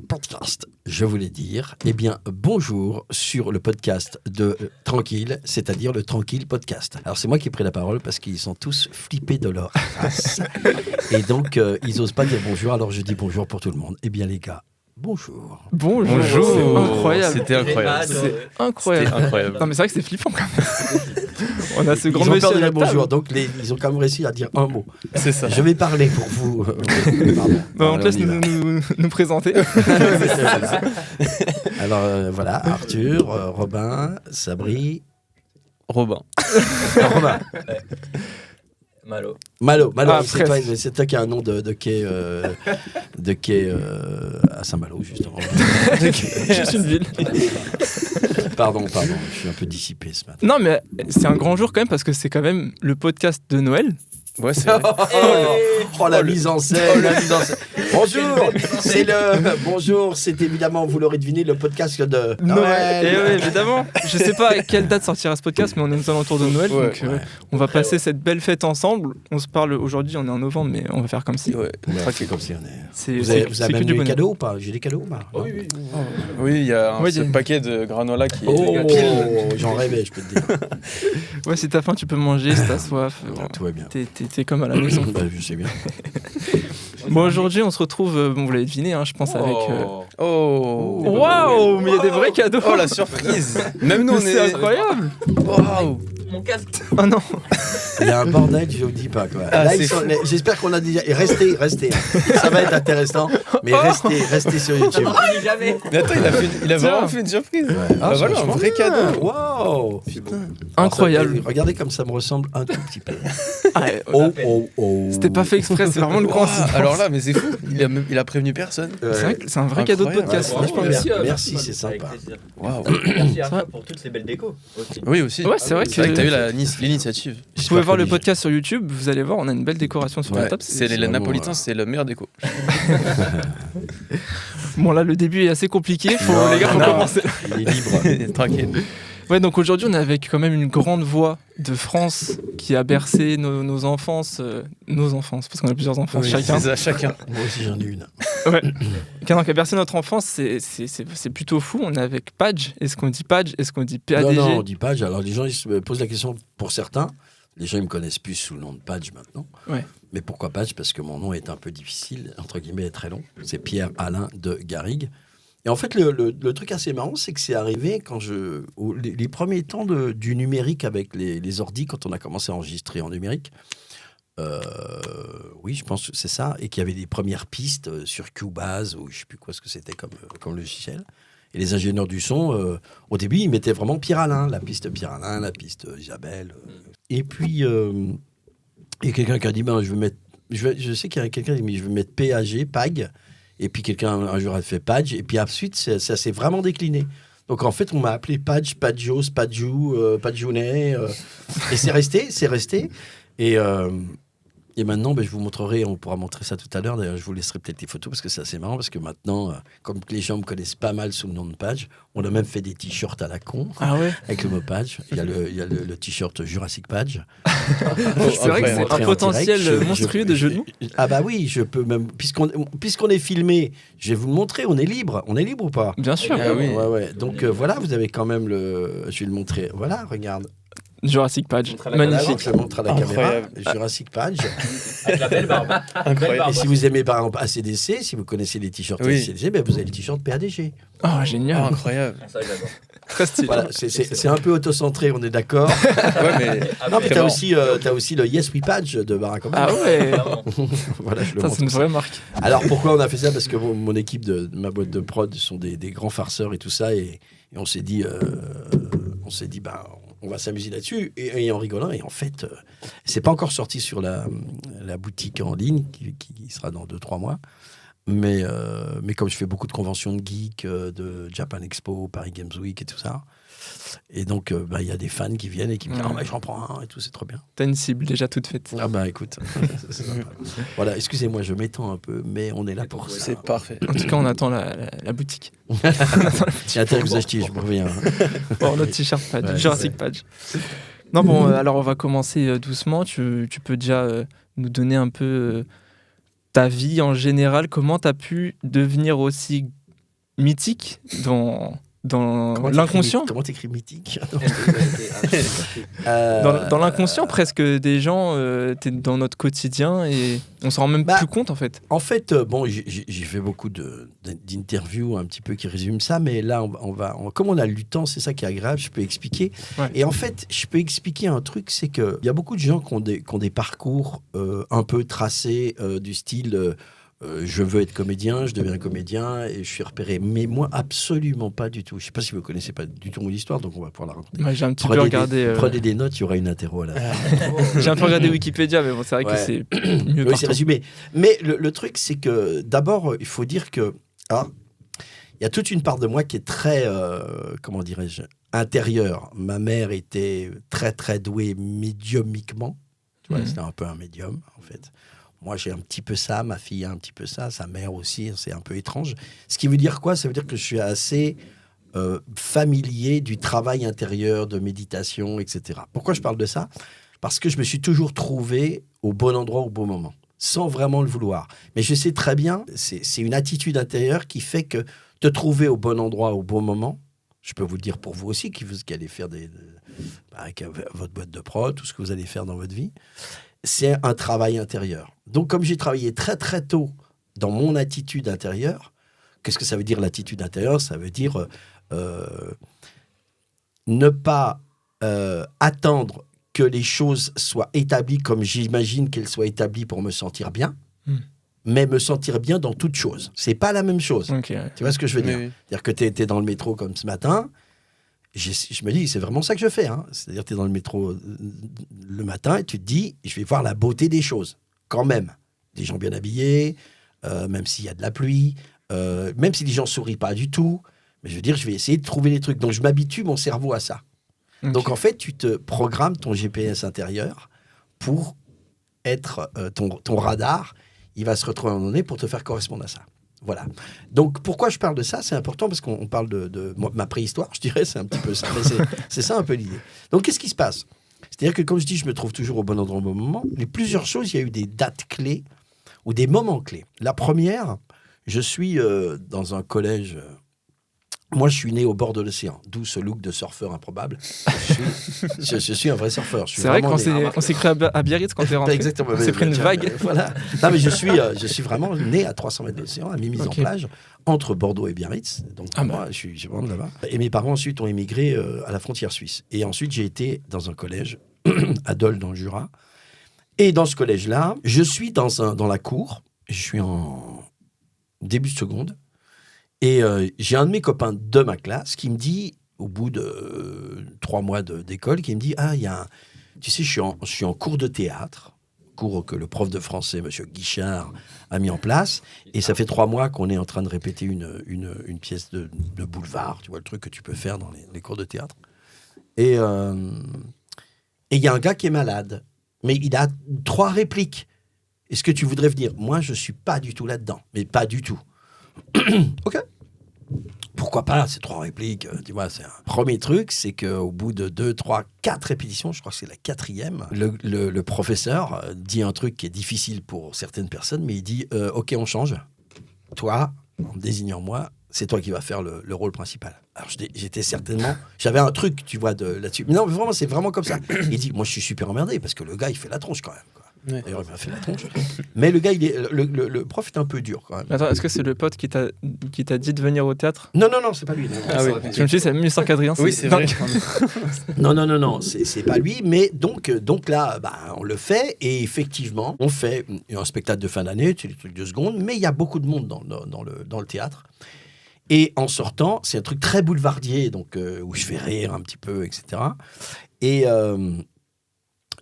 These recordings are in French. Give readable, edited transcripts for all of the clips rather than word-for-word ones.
Podcast. Je voulais dire, bonjour sur le podcast de Tranquille, c'est-à-dire le Tranquille Podcast. Alors c'est moi qui ai pris la parole parce qu'ils sont tous flippés de leur race. Et donc ils osent pas dire bonjour, alors je dis bonjour pour tout le monde. Les gars, bonjour. Bonjour. C'est incroyable. C'était incroyable. C'est incroyable. C'était incroyable. Non mais c'est vrai que c'est flippant quand même. On a ce grand Ils ont monsieur peur de à la dire bonjour, table. donc ils ont quand même réussi à dire un mot. C'est ça. Je vais parler pour vous. Pardon. Non, on te laisse y va. nous présenter. Alors voilà, Arthur, Robin, Sabri, Robin. Robin. Malo. Malo, Ah, c'est toi qui as un nom de quai, à Saint-Malo, justement. Juste une ville. Pardon, je suis un peu dissipé ce matin. Non mais c'est un grand jour quand même parce que c'est quand même le podcast de Noël. Ouais, c'est vrai. La mise en scène, Bonjour, c'est évidemment, vous l'aurez deviné, le podcast de Noël. Et oui, évidemment. Je sais pas à quelle date sortira ce podcast, mais on est aux alentours de Noël, Ouais, donc on va passer cette belle fête ensemble. On se parle aujourd'hui, on est en novembre, mais on va faire comme si. Ouais. C'est comme si on est... C'est, Vous c'est- avez c'est que même du des bonheur. cadeaux ou pas? J'ai des cadeaux ou pas? Oui. Oui, il y a Ouais, ce il y a- paquet de granola qui Oh, est... j'en rêvais, je peux te dire. Ouais, si t'as faim, tu peux manger, si t'as soif. Tout va bien. T'es comme à la maison. Bah, je sais bien. Bon, aujourd'hui, on se retrouve, vous l'avez deviné, je pense, avec. Oh. Waouh, mais il y a des vrais cadeaux. Oh, la surprise. Même nous, Mais on c'est est... incroyable. Waouh. Mon casque. Oh non. Il y a un bordel, je vous dis pas quoi. Ah, Là, c'est fou. j'espère qu'on a déjà. Et restez. Ça va être intéressant. Mais restez sur YouTube. Jamais. Mais attends, il a vraiment fait une surprise. Bah voilà, un vrai cadeau. Waouh. Incroyable. Regardez comme ça me ressemble un tout petit peu. Ah, ouais, Oh. C'était pas fait exprès, c'est vraiment le coïncidence. Alors là, mais c'est fou. Il a prévenu personne. C'est vrai que c'est un vrai cadeau de Incroyable. podcast. Ouais, franchement. merci, c'est sympa. Waouh. Merci à toi pour toutes ces belles décos aussi. Oui, aussi. Ouais, c'est vrai C'est vrai que t'as que. eu l'initiative. Vous pouvez voir le podcast sur YouTube, vous allez voir, on a une belle décoration sur la Ouais, table. c'est les vraiment, Napolitains, c'est le meilleur déco. Bon, là, le début est assez compliqué. Non, Les gars, faut non. commencer. Il est libre. Tranquille. Ouais, donc aujourd'hui, on est avec quand même une grande voix de France qui a bercé nos enfances. Nos enfances, parce qu'on a plusieurs enfants Oui, chacun. c'est ça, chacun. Moi aussi j'en ai une. Ouais. Qui a bercé notre enfance, c'est plutôt fou. On est avec Padge. Est-ce qu'on dit Padge? Est-ce qu'on dit PADG? Non, on dit Padge. Alors les gens ils se posent la question pour certains. Les gens ils me connaissent plus sous le nom de Padge maintenant. Ouais. Mais pourquoi Padge? Parce que mon nom est un peu difficile, entre guillemets, et très long. C'est Pierre-Alain de Garrigue. Et en fait, le truc assez marrant, c'est que c'est arrivé quand les premiers temps du numérique avec les ordis, quand on a commencé à enregistrer en numérique. Oui, je pense que c'est ça. Et qu'il y avait des premières pistes sur Cubase, ou je ne sais plus quoi ce que c'était comme logiciel. Et les ingénieurs du son, au début, ils mettaient vraiment Pierre-Alain, la piste Pierre-Alain, la piste Isabelle. Et puis, il y a quelqu'un qui a dit, je vais mettre... Je sais qu'il y a quelqu'un qui a dit, mais je vais mettre PAG. Et puis quelqu'un un jour a fait Padge, et puis ensuite ça s'est vraiment décliné. Donc en fait on m'a appelé Padge, Padjos, Padjou, Padjounet, et c'est resté. Et maintenant, je vous montrerai, on pourra montrer ça tout à l'heure. D'ailleurs, je vous laisserai peut-être les photos parce que c'est assez marrant. Parce que maintenant, comme les gens me connaissent pas mal sous le nom de Padge, on a même fait des t-shirts à la con Ah ouais. avec le mot Padge. Il y a le t-shirt Jurassic Padge. C'est vrai que c'est un potentiel monstrueux de jeu de mots. Ah bah oui, je peux même... Puisqu'on est filmé, je vais vous le montrer, on est libre. On est libre ou pas? Bien sûr. Ah oui. Ouais. Donc voilà, vous avez quand même le... Je vais le montrer. Voilà, regarde. Jurassic Padge. Montre à la Magnifique. Je le montre à la caméra. Incroyable. Jurassic Padge. Avec la belle barbe. Incroyable. Et si vous aimez par exemple ACDC, si vous connaissez les t-shirts Oui. ACDC, vous avez le t-shirt PADG. Oh, Oh, génial. incroyable. Ça, j'adore. Très stylé. Voilà, c'est un peu autocentré, on est d'accord. Ouais, mais Non, mais Très t'as aussi le Yes We Padge de Barack Obama. Ah ouais. Vraiment. Voilà, je le Ça, montre. c'est une vraie marque. Alors pourquoi on a fait ça? Parce que mon équipe de ma boîte de prod sont des grands farceurs et tout ça, et on s'est dit, on va s'amuser là-dessus, et en rigolant. Et en fait, c'est pas encore sorti sur la boutique en ligne qui sera dans 2-3 mois. Mais comme je fais beaucoup de conventions de geeks, de Japan Expo, Paris Games Week et tout ça, et donc il y a des fans qui viennent et qui me disent j'en prends un et tout, c'est trop bien. T'as une cible déjà toute faite. Ah bah écoute, c'est sympa. Voilà, excusez-moi, je m'étends un peu, mais on est là pour ça. c'est parfait. En tout cas, on attend la boutique. J'ai intérêt que vous achetiez, je vous reviens. Pour notre t-shirt Padge, Ouais, Jurassic Padge. Non, bon, alors on va commencer doucement. Tu peux déjà nous donner un peu ta vie en général, comment tu as pu devenir aussi mythique dans l'inconscient. Comment t'écris mythique? Dans l'inconscient presque des gens, t'es dans notre quotidien et on s'en rend même plus compte en fait. En fait, bon, j'ai fait beaucoup d'interviews un petit peu qui résument ça, mais là, comme on a lu le temps, c'est ça qui est agréable, je peux expliquer. Ouais. Et en fait, je peux expliquer un truc, c'est qu'il y a beaucoup de gens qui ont des parcours un peu tracés du style... je veux être comédien, je deviens comédien et je suis repéré. Mais moi, absolument pas du tout. Je ne sais pas si vous ne connaissez pas du tout mon histoire, donc on va pouvoir la raconter. Ouais, j'ai un petit peu regardé... Prenez des notes, il y aura une interro à la fin. J'ai un peu regardé Wikipédia, mais bon, c'est vrai que c'est mieux oui, c'est résumé. Mais le truc, c'est que d'abord, il faut dire que... il y a toute une part de moi qui est très, comment dirais-je, intérieure. Ma mère était très, très douée médiumiquement. Tu vois, c'était un peu un médium, en fait. Moi, j'ai un petit peu ça, ma fille a un petit peu ça, sa mère aussi, c'est un peu étrange. Ce qui veut dire quoi? Ça veut dire que je suis assez familier du travail intérieur, de méditation, etc. Pourquoi je parle de ça? Parce que je me suis toujours trouvé au bon endroit, au bon moment, sans vraiment le vouloir. Mais je sais très bien, c'est une attitude intérieure qui fait que te trouver au bon endroit, au bon moment, je peux vous le dire pour vous aussi, qui allez faire avec votre boîte de prod, tout ce que vous allez faire dans votre vie, c'est un travail intérieur. Donc, comme j'ai travaillé très, très tôt dans mon attitude intérieure, qu'est-ce que ça veut dire l'attitude intérieure? Ça veut dire ne pas attendre que les choses soient établies comme j'imagine qu'elles soient établies pour me sentir bien, mais me sentir bien dans toute chose. C'est pas la même chose. Okay, ouais. Tu vois ce que je veux dire? Oui. C'est-à-dire que tu étais dans le métro comme ce matin, je me dis, c'est vraiment ça que je fais. Hein. C'est-à-dire, tu es dans le métro le matin et tu te dis, je vais voir la beauté des choses, quand même. Des gens bien habillés, même s'il y a de la pluie, même si les gens ne sourient pas du tout. Mais je veux dire, je vais essayer de trouver des trucs. Donc, je m'habitue mon cerveau à ça. Okay. Donc, en fait, tu te programmes ton GPS intérieur pour être ton radar. Il va se retrouver à un moment donné pour te faire correspondre à ça. Voilà. Donc, pourquoi je parle de ça? C'est important parce qu'on parle de ma préhistoire, je dirais, c'est un petit peu ça. Mais c'est ça un peu l'idée. Donc, qu'est-ce qui se passe? C'est-à-dire que, comme je dis, je me trouve toujours au bon endroit au bon moment. Mais plusieurs choses, il y a eu des dates clés ou des moments clés. La première, je suis dans un collège... Moi, je suis né au bord de l'océan, d'où ce look de surfeur improbable. Je suis un vrai surfeur. C'est vrai qu'on s'est cru à Biarritz quand t'es rentré. Exactement. On s'est pris une vague. Voilà. Non, mais je suis vraiment né à 300 mètres de l'océan, à mi-mise en plage, entre Bordeaux et Biarritz. Donc, moi, je suis vraiment là-bas. Et mes parents, ensuite, ont émigré à la frontière suisse. Et ensuite, j'ai été dans un collège à Dole, dans le Jura. Et dans ce collège-là, je suis dans la cour. Je suis en début de seconde. Et j'ai un de mes copains de ma classe qui me dit, au bout de 3 mois d'école, qui me dit, tu sais, je suis en cours de théâtre, cours que le prof de français, M. Guichard, a mis en place, et ça fait 3 mois qu'on est en train de répéter une pièce de boulevard, tu vois, le truc que tu peux faire dans les cours de théâtre. Et il y a un gars qui est malade, mais il a 3 répliques. Est-ce que tu voudrais venir? Moi, je ne suis pas du tout là-dedans, mais pas du tout. Ok. Pourquoi pas, ces 3 répliques, tu vois, c'est un premier truc, c'est qu'au bout de 2, 3, 4 répétitions, je crois que c'est la 4e, le professeur dit un truc qui est difficile pour certaines personnes, mais il dit ok, on change. Toi, en me désignant moi, c'est toi qui vas faire le rôle principal. Alors j'étais certainement, j'avais un truc, tu vois, là-dessus. Mais non, mais vraiment, c'est vraiment comme ça. Il dit, moi je suis super emmerdé parce que le gars il fait la tronche quand même. Quoi. Ouais. D'ailleurs, il m'a fait la tronche. Mais le gars, le prof est un peu dur quand même. Attends, est-ce que c'est le pote qui t'a dit de venir au théâtre? Non, c'est pas lui. Non. Ah oui. Je me suis dit, c'est même histoire qu'Adrien. Oui, c'est vrai. Non, c'est pas lui. Mais donc là, on le fait. Et effectivement, on fait un spectacle de fin d'année, c'est des trucs de seconde. Mais il y a beaucoup de monde dans le théâtre. Et en sortant, c'est un truc très boulevardier, donc, où je fais rire un petit peu, etc. Et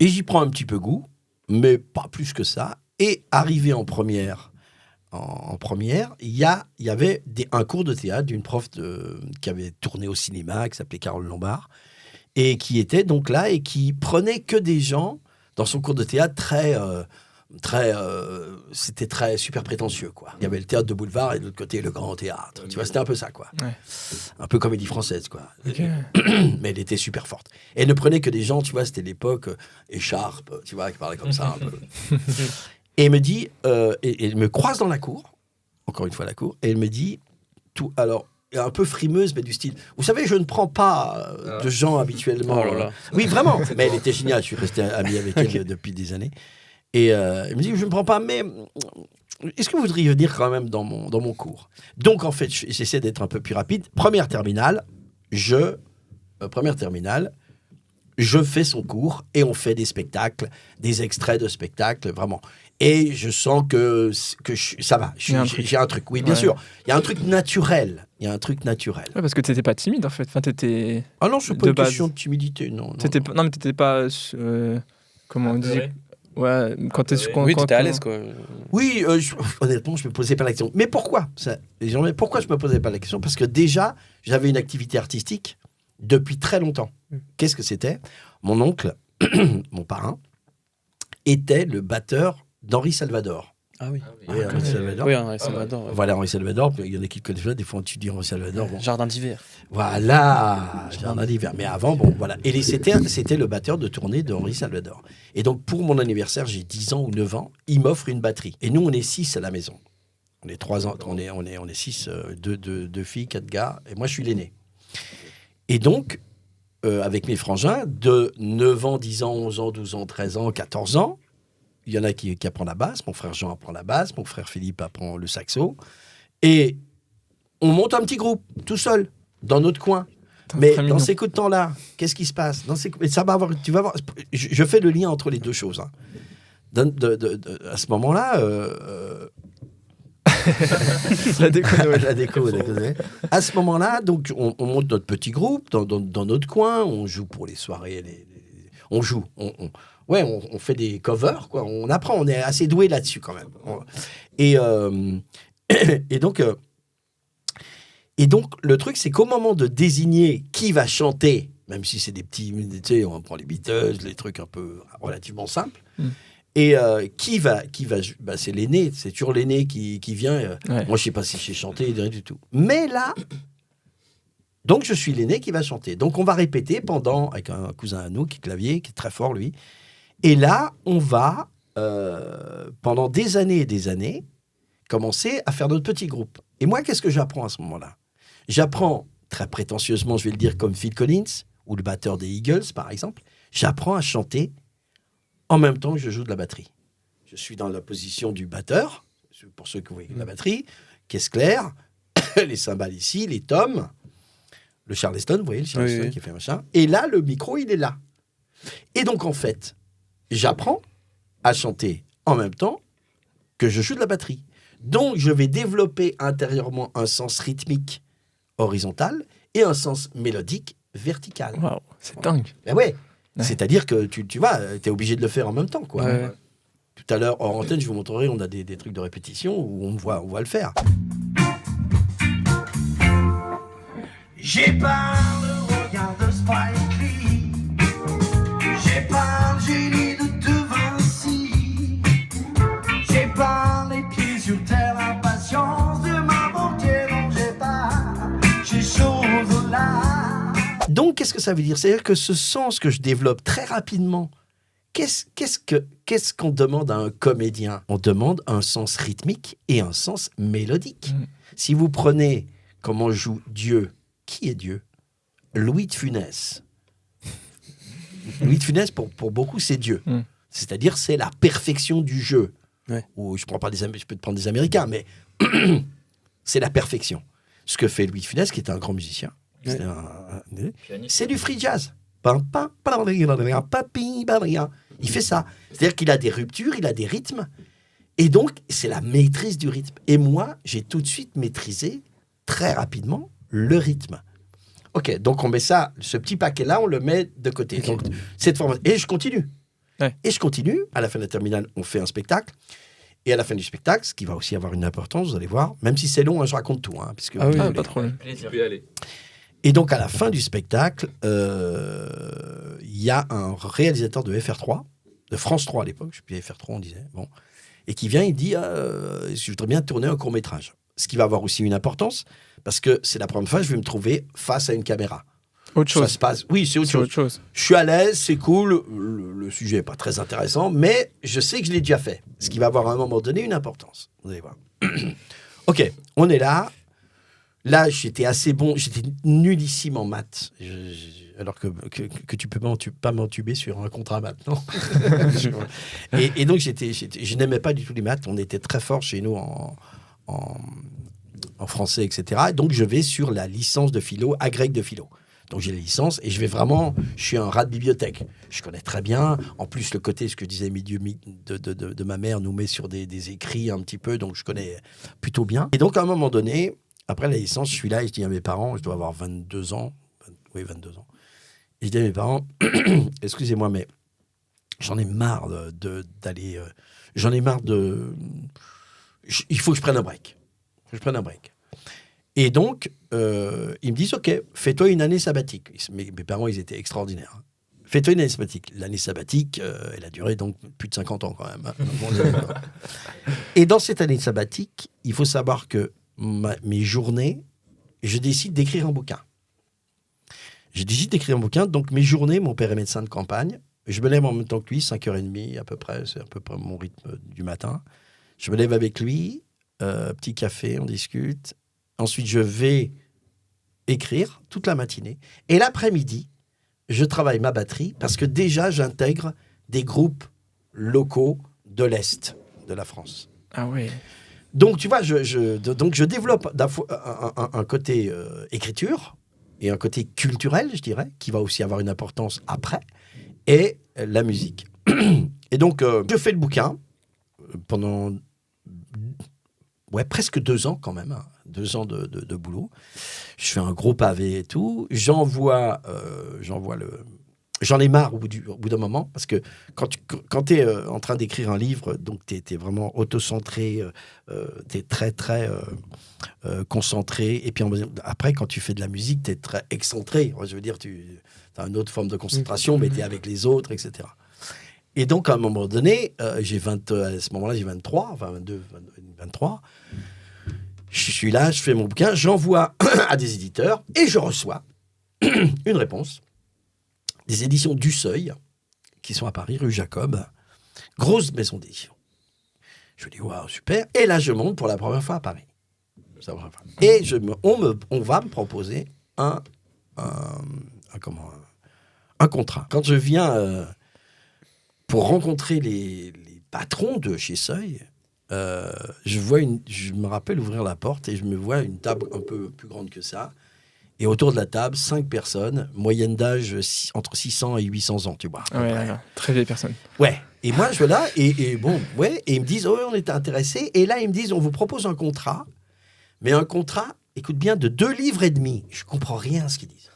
j'y prends un petit peu goût. Mais pas plus que ça. Et arrivé en première, il y avait un cours de théâtre d'une prof qui avait tourné au cinéma, qui s'appelait Carole Lombard, et qui était donc là et qui prenait que des gens dans son cours de théâtre c'était très super prétentieux, quoi. Il y avait le théâtre de boulevard et de l'autre côté le grand théâtre. Tu vois, c'était un peu ça, quoi. Ouais. Un peu comédie française, quoi. Okay. Mais elle était super forte. Et elle ne prenait que des gens, tu vois, c'était l'époque écharpe, tu vois, qui parlaient comme ça un peu. Et il me dit, et il me croise dans la cour, encore une fois la cour, et il me dit, alors, un peu frimeuse, mais du style, vous savez, je ne prends pas de gens habituellement. Oh là là. Oui, vraiment. Mais elle était géniale, je suis resté ami avec elle depuis des années. Et il me dit, je ne prends pas, mais est-ce que vous voudriez venir quand même dans mon cours? Donc, en fait, j'essaie d'être un peu plus rapide. Première terminale, je fais son cours et on fait des spectacles, des extraits de spectacles, vraiment. Et je sens que ça va. J'ai un truc. Oui, bien sûr. Il y a un truc naturel. Ouais, parce que t'étais pas timide en fait. Enfin, t'étais. Ah non, c'est pas une question de timidité, non. Non, mais t'étais pas. Comment on dit? Ouais, quand t'es. Oui, t'étais à l'aise, quoi. Oui, honnêtement, je me posais pas la question. Mais pourquoi pourquoi je me posais pas la question? Parce que déjà, j'avais une activité artistique depuis très longtemps. Qu'est-ce que c'était? Mon oncle, mon parrain, était le batteur d'Henri Salvador. Ah oui. Oui, Henri Salvador. Oui, Henri Salvador. Ouais. Voilà, Henri Salvador. Il y en a qui le connaissent pas. Des fois, tu dis Henri Salvador. Bon. Jardin d'hiver. Voilà, Jardin d'hiver. Mais avant, bon, voilà. Et c'était le batteur de tournée de Henri Salvador. Et donc, pour mon anniversaire, j'ai 10 ans ou 9 ans, il m'offre une batterie. Et nous, on est 6 à la maison. On est 3 ans, on est 6, 2 filles, 4 gars. Et moi, je suis l'aîné. Et donc, avec mes frangins, de 9 ans, 10 ans, 11 ans, 12 ans, 13 ans, 14 ans, il y en a qui apprend la basse. Mon frère Jean apprend la basse. Mon frère Philippe apprend le saxo. Et on monte un petit groupe, tout seul, dans notre coin. Mais dans ces coups de temps-là, qu'est-ce qui se passe? Ça va avoir, tu vas voir. Je fais le lien entre les deux choses. Hein. À ce moment-là... la déco. À ce moment-là, donc, on monte notre petit groupe dans notre coin. On joue pour les soirées. On joue. On fait des covers, quoi. On apprend. On est assez doué là-dessus, quand même. Et donc, le truc, c'est qu'au moment de désigner qui va chanter, même si c'est des petits, tu sais, on prend les Beatles, les trucs un peu relativement simples. Et qui va c'est l'aîné, c'est toujours l'aîné qui vient. Moi, je sais pas si j'ai chanté, rien du tout. Mais là, donc je suis l'aîné qui va chanter. Donc on va répéter avec un cousin à nous qui est clavier, qui est très fort lui. Et là, on va pendant des années et des années commencer à faire notre petit groupe. Et moi, qu'est-ce que j'apprends à ce moment-là? J'apprends très prétentieusement, je vais le dire, comme Phil Collins ou le batteur des Eagles, par exemple. J'apprends à chanter en même temps que je joue de la batterie. Je suis dans la position du batteur, pour ceux qui voient la batterie, caisse claire, les cymbales ici, les toms, le charleston, vous voyez, le charleston qui fait machin. Et là, le micro, il est là. Et donc, en fait, j'apprends à chanter en même temps que je joue de la batterie. Donc, je vais développer intérieurement un sens rythmique horizontal et un sens mélodique vertical. Waouh, c'est dingue. Ben ouais. C'est-à-dire que tu vois, tu es obligé de le faire en même temps, quoi. Ouais. Tout à l'heure, hors antenne, je vous montrerai, on a des trucs de répétition où on voit le faire. J'ai pas le regard de Spike Lee, j'ai pas le génie de De Vinci, j'ai pas les pieds sur terre, la patience de ma bonté, non j'ai pas ces choses-là. Donc, qu'est-ce que ça veut dire? C'est-à-dire que ce sens que je développe très rapidement, qu'est-ce qu'on demande à un comédien? On demande un sens rythmique et un sens mélodique. Si vous prenez comment joue Dieu, qui est Dieu? Louis de Funès. Louis de Funès, pour beaucoup, c'est Dieu. C'est-à-dire, c'est la perfection du jeu. Ouais. Ou je peux te prendre des Américains, mais c'est la perfection. Ce que fait Louis de Funès, qui est un grand musicien, c'est du free jazz. Il fait ça. C'est-à-dire qu'il a des ruptures, il a des rythmes. Et donc, c'est la maîtrise du rythme. Et moi, j'ai tout de suite maîtrisé, très rapidement, le rythme. Ok, donc on met ça, ce petit paquet-là, on le met de côté. Donc, cette formation. Et je continue. Ouais. Et je continue. À la fin de la terminale, on fait un spectacle. Et à la fin du spectacle, ce qui va aussi avoir une importance, vous allez voir, même si c'est long, hein, je raconte tout. Hein, puisque pas de problème. Plaisir. Et donc, à la fin du spectacle, il y a un réalisateur de FR3, de France 3 à l'époque, je ne sais plus, FR3 on disait, bon, et qui vient, il dit, je voudrais bien tourner un court-métrage. Ce qui va avoir aussi une importance, parce que c'est la première fois que je vais me trouver face à une caméra. Autre chose. Ça se passe. Oui, c'est autre C'est chose. autre chose. Je suis à l'aise, c'est cool. Le sujet n'est pas très intéressant, mais je sais que je l'ai déjà fait. Ce qui va avoir à un moment donné une importance. Vous allez voir. Ok, on est là. Là, j'étais assez bon. J'étais nullissime en maths. Alors que tu peux pas m'entuber sur un contrat maintenant. et donc, je n'aimais pas du tout les maths. On était très fort chez nous en français, etc. Et donc, je vais sur la licence de philo, agrég de philo. Donc, j'ai la licence et je suis un rat de bibliothèque. Je connais très bien. En plus, le côté, ce que disait Milieu de ma mère, nous met sur des écrits un petit peu. Donc, je connais plutôt bien. Et donc, à un moment donné, après la licence, je suis là et je dis à mes parents, je dois avoir 22 ans. Oui, 22 ans. Et je dis à mes parents, excusez-moi, mais j'en ai marre d'aller... j'en ai marre de... Il faut que je prenne un break. Et donc, ils me disent, OK, fais-toi une année sabbatique. Mes parents, ils étaient extraordinaires. Fais-toi une année sabbatique. L'année sabbatique, elle a duré donc plus de 50 ans quand même. Hein. Et dans cette année sabbatique, il faut savoir que mes journées, je décide d'écrire un bouquin. Donc mes journées, mon père est médecin de campagne. Je me lève en même temps que lui, 5h30 à peu près, c'est à peu près mon rythme du matin. Je me lève avec lui, petit café, on discute. Ensuite, je vais écrire toute la matinée. Et l'après-midi, je travaille ma batterie parce que déjà, j'intègre des groupes locaux de l'Est de la France. Ah oui. Donc, tu vois, je développe un côté écriture et un côté culturel, je dirais, qui va aussi avoir une importance après, et la musique. Et donc, je fais le bouquin pendant presque 2 ans quand même, 2 ans de boulot. Je fais un gros pavé et tout. J'en ai marre au bout d'un moment, parce que quand tu es en train d'écrire un livre, donc tu es vraiment autocentré, tu es très, très concentré. Et puis après, quand tu fais de la musique, tu es très excentré. Je veux dire, tu as une autre forme de concentration, mais tu es avec les autres, etc. Et donc, à un moment donné, à ce moment-là, j'ai 23, enfin 22, 23. Je suis là, je fais mon bouquin, j'envoie à des éditeurs et je reçois une réponse des éditions du Seuil, qui sont à Paris, rue Jacob. Grosse maison d'édition. Je me dis, waouh, super. Et là, je monte pour la première fois à Paris. Et on va me proposer un contrat. Quand je viens pour rencontrer les patrons de chez Seuil, je me rappelle ouvrir la porte et je me vois une table un peu plus grande que ça. Et autour de la table, 5 personnes, moyenne d'âge entre 600 et 800 ans, tu vois. Ouais, très vieille personne. Ouais. Et moi, je suis là, et ils me disent, oh, on était intéressés. Et là, ils me disent, on vous propose un contrat, mais un contrat, écoute bien, de 2 livres et demi. Je comprends rien à ce qu'ils disent.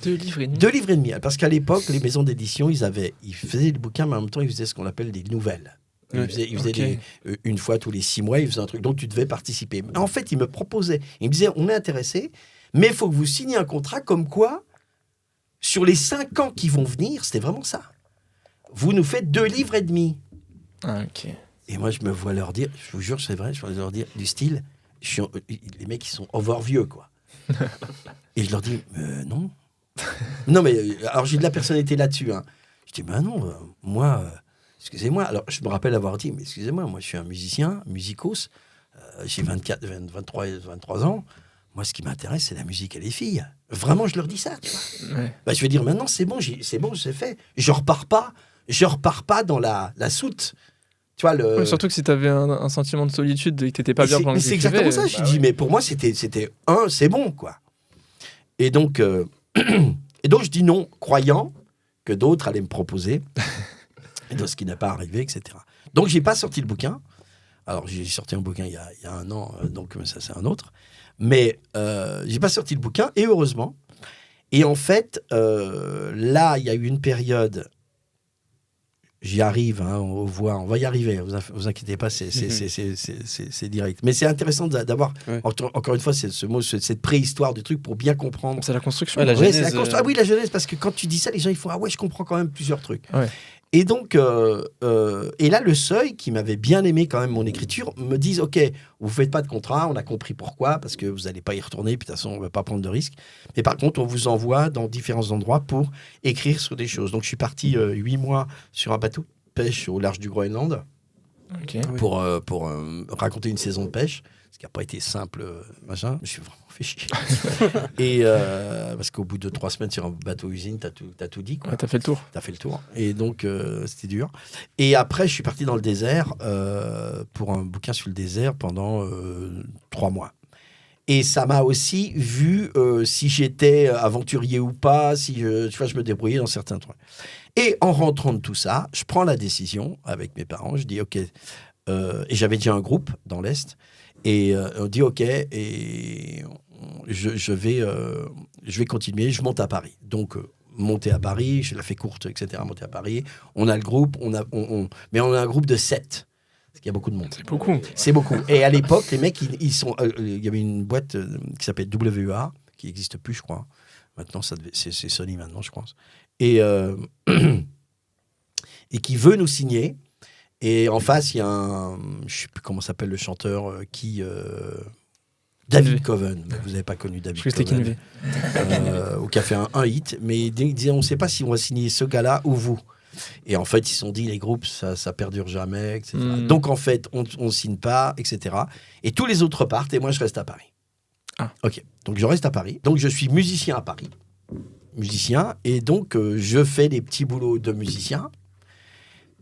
2 livres et demi. 2 livres et demi. Parce qu'à l'époque, les maisons d'édition, ils faisaient des bouquins, mais en même temps, ils faisaient ce qu'on appelle des nouvelles. Ils faisaient une fois tous les 6 mois, ils faisaient un truc. Donc, tu devais participer. En fait, ils me proposaient, ils me disaient, on est intéressés, mais il faut que vous signiez un contrat comme quoi, sur les 5 ans qui vont venir, c'était vraiment ça. Vous nous faites 2 livres et demi. Ah, ok. Et moi, je me vois leur dire, je vous jure, c'est vrai, je vois leur dire du style, les mecs, ils sont over-vieux, quoi. Et je leur dis, non. Non, mais alors j'ai de la personnalité là-dessus. Hein. Je dis, non, moi, excusez-moi. Alors, je me rappelle avoir dit, mais excusez-moi, moi, je suis un musicien, musicos, j'ai 23 ans. Moi, ce qui m'intéresse, c'est la musique et les filles. Vraiment, je leur dis ça, tu vois. Ouais. Bah, je vais dire, maintenant, c'est bon, c'est fait. Je repars pas dans la soute. Tu vois, surtout que si tu avais un sentiment de solitude et que tu n'étais pas bien pendant que tu c'est exactement ça. Je dis, mais pour moi, c'était c'est bon, quoi. Et donc, je dis non, croyant que d'autres allaient me proposer, et ce qui n'est pas arrivé, etc. Donc, je n'ai pas sorti le bouquin. Alors, j'ai sorti un bouquin il y a 1 an, donc ça, c'est un autre. Mais j'ai pas sorti le bouquin, et heureusement. Et en fait, là, il y a eu une période... J'y arrive, hein, on va y arriver, vous inquiétez pas, c'est direct. Mais c'est intéressant d'avoir, encore une fois, cette préhistoire du truc pour bien comprendre. C'est la construction. La genèse, la genèse, parce que quand tu dis ça, les gens ils font, ah ouais, je comprends quand même plusieurs trucs. Ouais. Et donc, et là, le Seuil, qui m'avait bien aimé quand même mon écriture, me disent, OK, vous ne faites pas de contrat, on a compris pourquoi, parce que vous n'allez pas y retourner, puis de toute façon, on ne va pas prendre de risques. Mais par contre, on vous envoie dans différents endroits pour écrire sur des choses. Donc, je suis parti 8 mois sur un bateau de pêche au large du Groenland pour raconter une saison de pêche, ce qui n'a pas été simple, machin. Je me suis vraiment fait chier. Et parce qu'au bout de 3 semaines sur un bateau-usine, t'as tout dit. Ouais, t'as fait le tour. T'as fait le tour. Et donc, c'était dur. Et après, je suis parti dans le désert pour un bouquin sur le désert pendant 3 mois. Et ça m'a aussi vu si j'étais aventurier ou pas, si je me débrouillais dans certains trucs. Et en rentrant de tout ça, je prends la décision avec mes parents. Je dis OK. Et j'avais déjà un groupe dans l'Est. Et on dit OK. Et je vais continuer. Je monte à Paris. Donc, monter à Paris, je la fais courte, etc. Monter à Paris. On a le groupe. Mais on a un groupe de 7. Parce qu'il y a beaucoup de monde. C'est beaucoup. C'est beaucoup. Et à l'époque, les mecs, il y avait une boîte qui s'appelle WA, qui n'existe plus, je crois. Maintenant, c'est Sony, maintenant, je pense. Et qui veut nous signer. Et en face, il y a je ne sais plus comment s'appelle le chanteur, David Coven. Vous n'avez pas connu David Coven. Ou qui a fait un hit. Mais il disait, on ne sait pas si on va signer ce gars-là ou vous. Et en fait, ils se sont dit, les groupes, ça perdure jamais, etc. Donc, en fait, on ne signe pas, etc. Et tous les autres partent, et moi, je reste à Paris. Ah. OK. Donc, je reste à Paris. Donc, je suis musicien à Paris. Musicien. Et donc, je fais des petits boulots de musicien.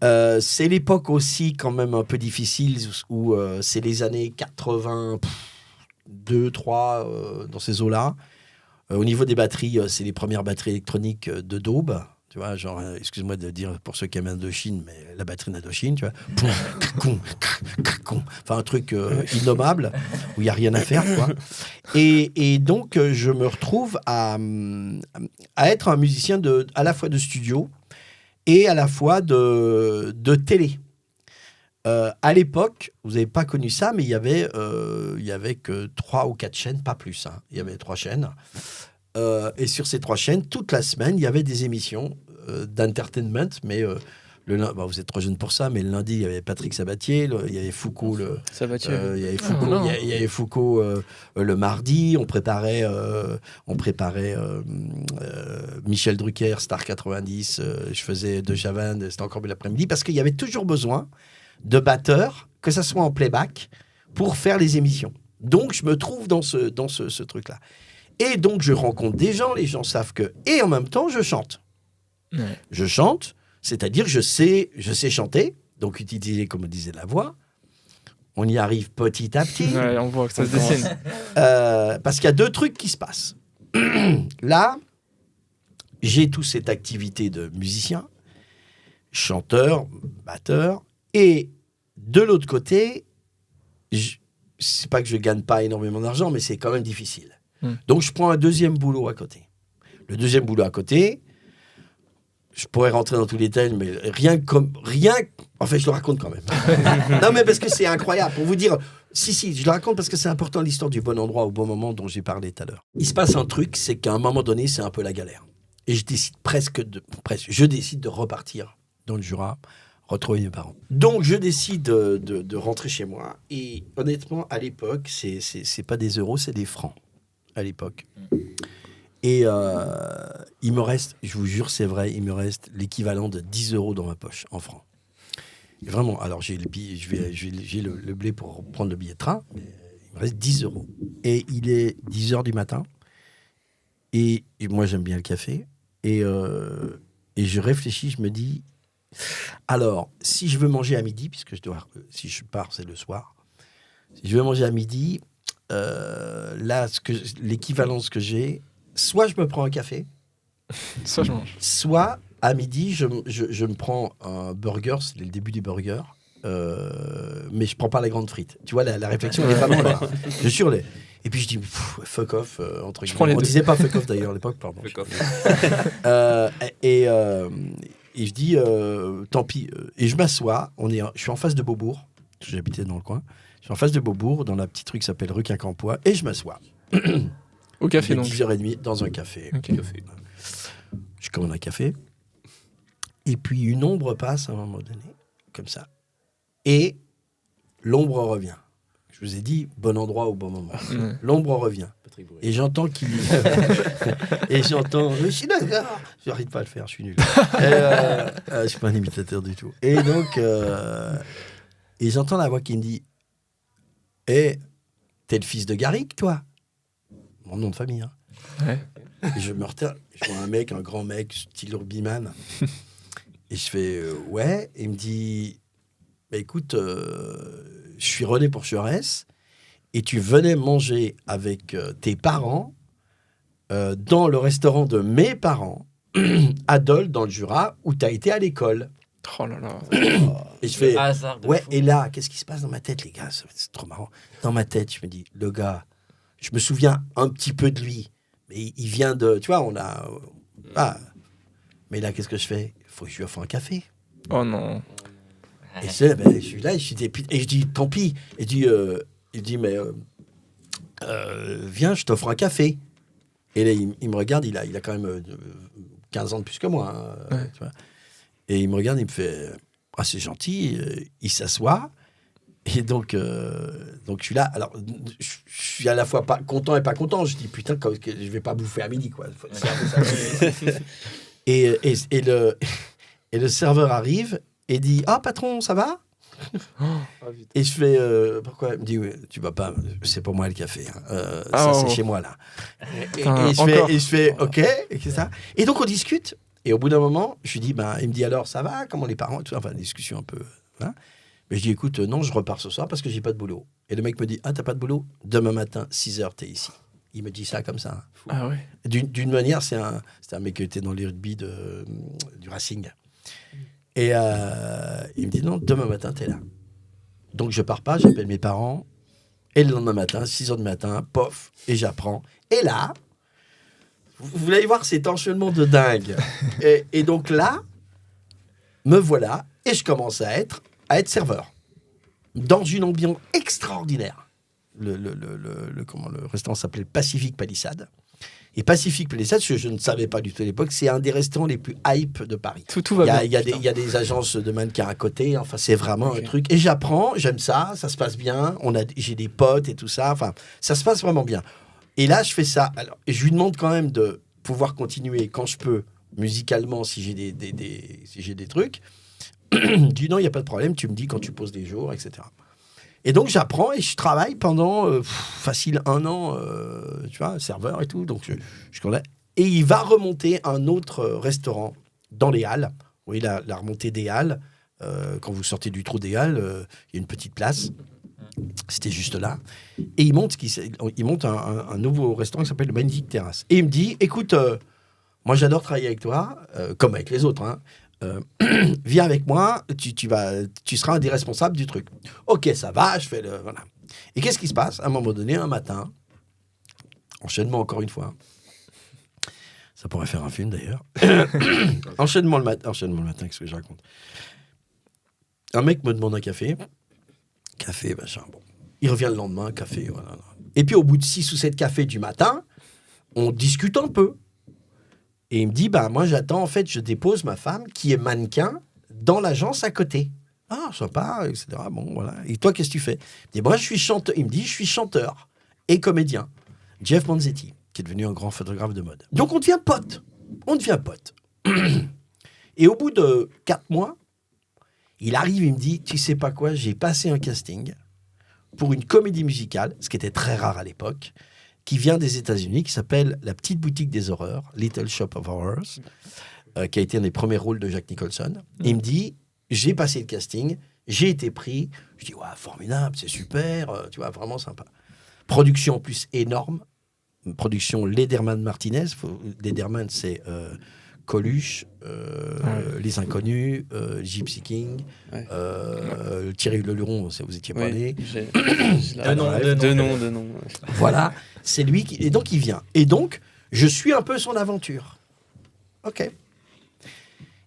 C'est l'époque aussi, quand même, un peu difficile, où c'est les années 82, 3, dans ces eaux-là. Au niveau des batteries, c'est les premières batteries électroniques de Daube. Tu vois, genre, excuse-moi de dire pour ceux qui aiment Indochine, mais la batterie d'Indochine, tu vois. Enfin, un truc innommable, où il n'y a rien à faire, quoi. Et donc, je me retrouve à être un musicien à la fois de studio et à la fois de télé. À l'époque, vous n'avez pas connu ça, mais il y avait que 3 ou 4 chaînes, pas plus. Hein. Il y avait 3 chaînes. Et sur ces 3 chaînes, toute la semaine, il y avait des émissions d'entertainment, mais vous êtes trop jeune pour ça, mais le lundi, il y avait Patrick Sabatier, il y avait Foucault le mardi, on préparait Michel Drucker, Star 90, je faisais De Chavannes, c'était encore l'après-midi, parce qu'il y avait toujours besoin de batteurs, que ça soit en playback, pour faire les émissions. Donc, je me trouve dans ce truc-là. Et donc, je rencontre des gens, les gens savent que... Et en même temps, je chante. Ouais. Je chante, c'est-à-dire je sais chanter, donc utiliser, comme on disait, la voix. On y arrive petit à petit. Ouais, on voit que ça se dessine. Parce qu'il y a 2 trucs qui se passent. Là, j'ai toute cette activité de musicien, chanteur, batteur, et de l'autre côté, c'est pas que je gagne pas énormément d'argent, mais c'est quand même difficile. Donc, je prends un deuxième boulot à côté. Le deuxième boulot à côté, je pourrais rentrer dans tous les détails, mais rien. En fait, je le raconte quand même. Non, mais parce que c'est incroyable. Pour vous dire, si, je le raconte parce que c'est important, l'histoire du bon endroit au bon moment dont j'ai parlé tout à l'heure. Il se passe un truc, c'est qu'à un moment donné, c'est un peu la galère. Et je décide je décide de repartir dans le Jura, retrouver mes parents. Donc, je décide de rentrer chez moi. Et honnêtement, à l'époque, c'est pas des euros, c'est des francs. À l'époque. Et il me reste, je vous jure, c'est vrai, il me reste l'équivalent de 10 euros dans ma poche, en francs. Et vraiment, alors j'ai le blé pour prendre le billet de train, mais il me reste 10 euros. Et il est 10 heures du matin, et moi j'aime bien le café, et je réfléchis, je me dis, alors, si je veux manger à midi, puisque si je pars, c'est le soir, si je veux manger à midi, là, l'équivalence que j'ai, soit je me prends un café, soit je mange. Soit à midi, je me prends un burger, c'est le début du burger, mais je prends pas la grande frite. Tu vois, la réflexion, elle est vraiment là. Je suis et puis je dis, fuck off, entre guillemets. On disait pas fuck off d'ailleurs à l'époque, pardon. Fuck off. Et je dis, tant pis. Et je m'assois, je suis en face de Beaubourg, parce que j'habitais dans le coin. Je suis en face de Beaubourg, dans la petite rue qui s'appelle rue Quincampoix, et je m'assois. Au café, donc. 10h30, dans un café. Okay. Je commande un café. Et puis une ombre passe à un moment donné, comme ça. Et l'ombre revient. Je vous ai dit, bon endroit au bon moment. L'ombre revient. Et j'entends qu'il... Et j'entends... Mais je suis d'accord. Je n'arrive pas à le faire, je suis nul. Je ne suis pas un imitateur du tout. Et donc... Et j'entends la voix qui me dit « Eh, t'es le fils de Garrick, toi ?» Mon nom de famille. Hein. Ouais. Et je me retiens. Je vois un grand mec, style rugbyman. Et je fais ouais. Et il me dit bah, écoute, je suis René Porcheresse et tu venais manger avec tes parents dans le restaurant de mes parents, à Dole, dans le Jura, où tu as été à l'école. Oh là là. Et je fais ouais. Fou. Et là, qu'est-ce qui se passe dans ma tête, les gars? C'est trop marrant. Dans ma tête, je me dis le gars, je me souviens un petit peu de lui. Mais il vient de... Tu vois, on a... mais là, qu'est-ce que je fais? Il faut que je lui offre un café. Oh non. Et je suis là, et je dis, tant pis. Et il dit, mais viens, je t'offre un café. Et là, il me regarde, il a quand même 15 ans de plus que moi. Ouais. Tu vois. Et il me regarde, il me fait, c'est gentil. Il s'assoit. Et donc je suis là. Alors, je suis à la fois pas content et pas content. Je dis, putain, je vais pas bouffer à midi, quoi. C'est un peu ça. et le serveur arrive et dit, patron, ça va? Et je fais, pourquoi? Il me dit, oui, tu vas pas, c'est pour moi le café. Hein. Ça, c'est chez moi, là. Et je fais, ok. Et, c'est ça. Et donc, on discute. Et au bout d'un moment, je lui dis, il me dit, alors, ça va? Comment les parents? Tout ça. Enfin, une discussion un peu... Hein. Mais je dis, écoute, non, je repars ce soir parce que j'ai pas de boulot. Et le mec me dit, t'as pas de boulot? Demain matin, 6h, t'es ici. Il me dit ça comme ça. Ah ouais. D'une manière, c'est un mec qui était dans les rugby du Racing. Et il me dit, non, demain matin, t'es là. Donc je pars pas, j'appelle mes parents. Et le lendemain matin, 6h du matin, pof, et j'apprends. Et là, vous allez voir cet enchaînement de dingue. Et donc là, me voilà, et je commence à être serveur dans une ambiance extraordinaire. Le restaurant s'appelait Pacific Palisade. Et Pacific Palisade, je ne savais pas du tout à l'époque, c'est un des restaurants les plus hype de Paris. Tout va bien. Il y a des agences de mannequins à côté. Enfin, c'est vraiment un truc. Et j'apprends, j'aime ça se passe bien. J'ai des potes et tout ça. Enfin, ça se passe vraiment bien. Et là, je fais ça. Alors, je lui demande quand même de pouvoir continuer quand je peux, musicalement, si j'ai des trucs. Je dis non, il n'y a pas de problème, tu me dis quand tu poses des jours, etc. Et donc j'apprends et je travaille pendant facile 1 an, tu vois, serveur et tout. Donc je connais. Et il va remonter un autre restaurant dans les Halles. Oui, la remontée des Halles. Quand vous sortez du trou des Halles, il y a une petite place. C'était juste là. Et il monte un nouveau restaurant qui s'appelle le Magnifique Terrasse. Et il me dit, écoute, moi j'adore travailler avec toi, comme avec les autres, hein. Viens avec moi, tu seras un des responsables du truc. Ok, ça va, je fais le... Voilà. Et qu'est-ce qui se passe? À un moment donné, un matin, enchaînement encore une fois, ça pourrait faire un film d'ailleurs, enchaînement le matin, qu'est-ce que je raconte? Un mec me demande un café, machin, bon. Il revient le lendemain, café, voilà. Et puis au bout de 6 ou 7 cafés du matin, on discute un peu. Et il me dit, moi j'attends, en fait, je dépose ma femme qui est mannequin dans l'agence à côté. Ah, sympa, etc. Bon, voilà. Et toi, qu'est-ce que tu fais? Il me dit, moi je suis chanteur. Il me dit, je suis chanteur et comédien. Jeff Manzetti, qui est devenu un grand photographe de mode. Donc on devient potes. Et au bout de 4 mois, il arrive, il me dit, tu sais pas quoi, j'ai passé un casting pour une comédie musicale, ce qui était très rare à l'époque, qui vient des États-Unis, qui s'appelle La Petite Boutique des Horreurs, Little Shop of Horrors, qui a été un des premiers rôles de Jack Nicholson. Et il me dit, j'ai passé le casting, j'ai été pris. Je dis, ouais, formidable, c'est super, tu vois, vraiment sympa. Production en plus énorme, production Lederman-Martinez. Lederman, c'est Coluche, Les Inconnus, Gypsy King, Thierry Leluron, vous étiez pas né. Deux noms. Voilà, c'est lui qui... Et donc, il vient. Et donc, je suis un peu son aventure. OK.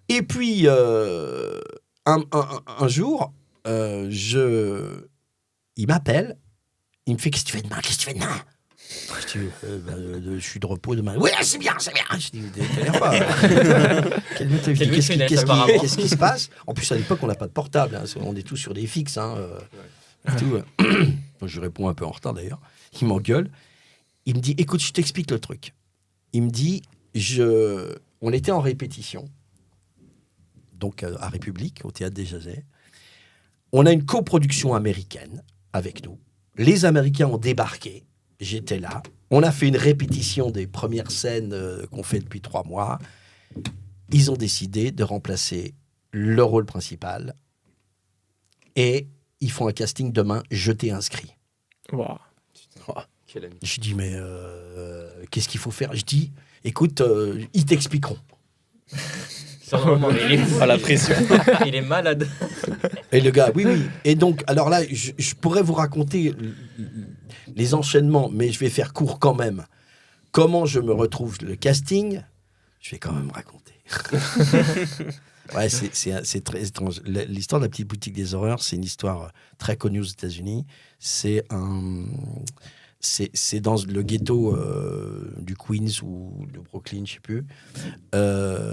Et puis, un jour, il m'appelle, il me fait, qu'est-ce que tu fais demain? Je dis, je suis de repos demain. Oui, c'est bien, c'est bien. Je dis, t'as pas. Qu'est-ce qui se passe? En plus, à l'époque, on n'a pas de portable. Hein. On est tous sur des fixes. Hein, tout. Donc, je réponds un peu en retard d'ailleurs. Il m'engueule. Il me dit, écoute, je t'explique le truc. Il me dit, on était en répétition, donc à République, au Théâtre des Jazets. On a une coproduction américaine avec nous. Les Américains ont débarqué. J'étais là. On a fait une répétition des premières scènes qu'on fait depuis 3 mois. Ils ont décidé de remplacer le rôle principal. Et ils font un casting demain. Je t'ai inscrit. Wow. Je dis, mais qu'est-ce qu'il faut faire? Je dis, écoute, ils t'expliqueront. Il est fou, la pression. Il est malade. Et le gars, oui. Et donc, alors là, je pourrais vous raconter les enchaînements, mais je vais faire court quand même. Comment je me retrouve le casting, je vais quand même raconter. Ouais, c'est très étrange. L'histoire de la petite boutique des horreurs, c'est une histoire très connue aux États-Unis. C'est dans le ghetto du Queens ou de Brooklyn, je sais plus.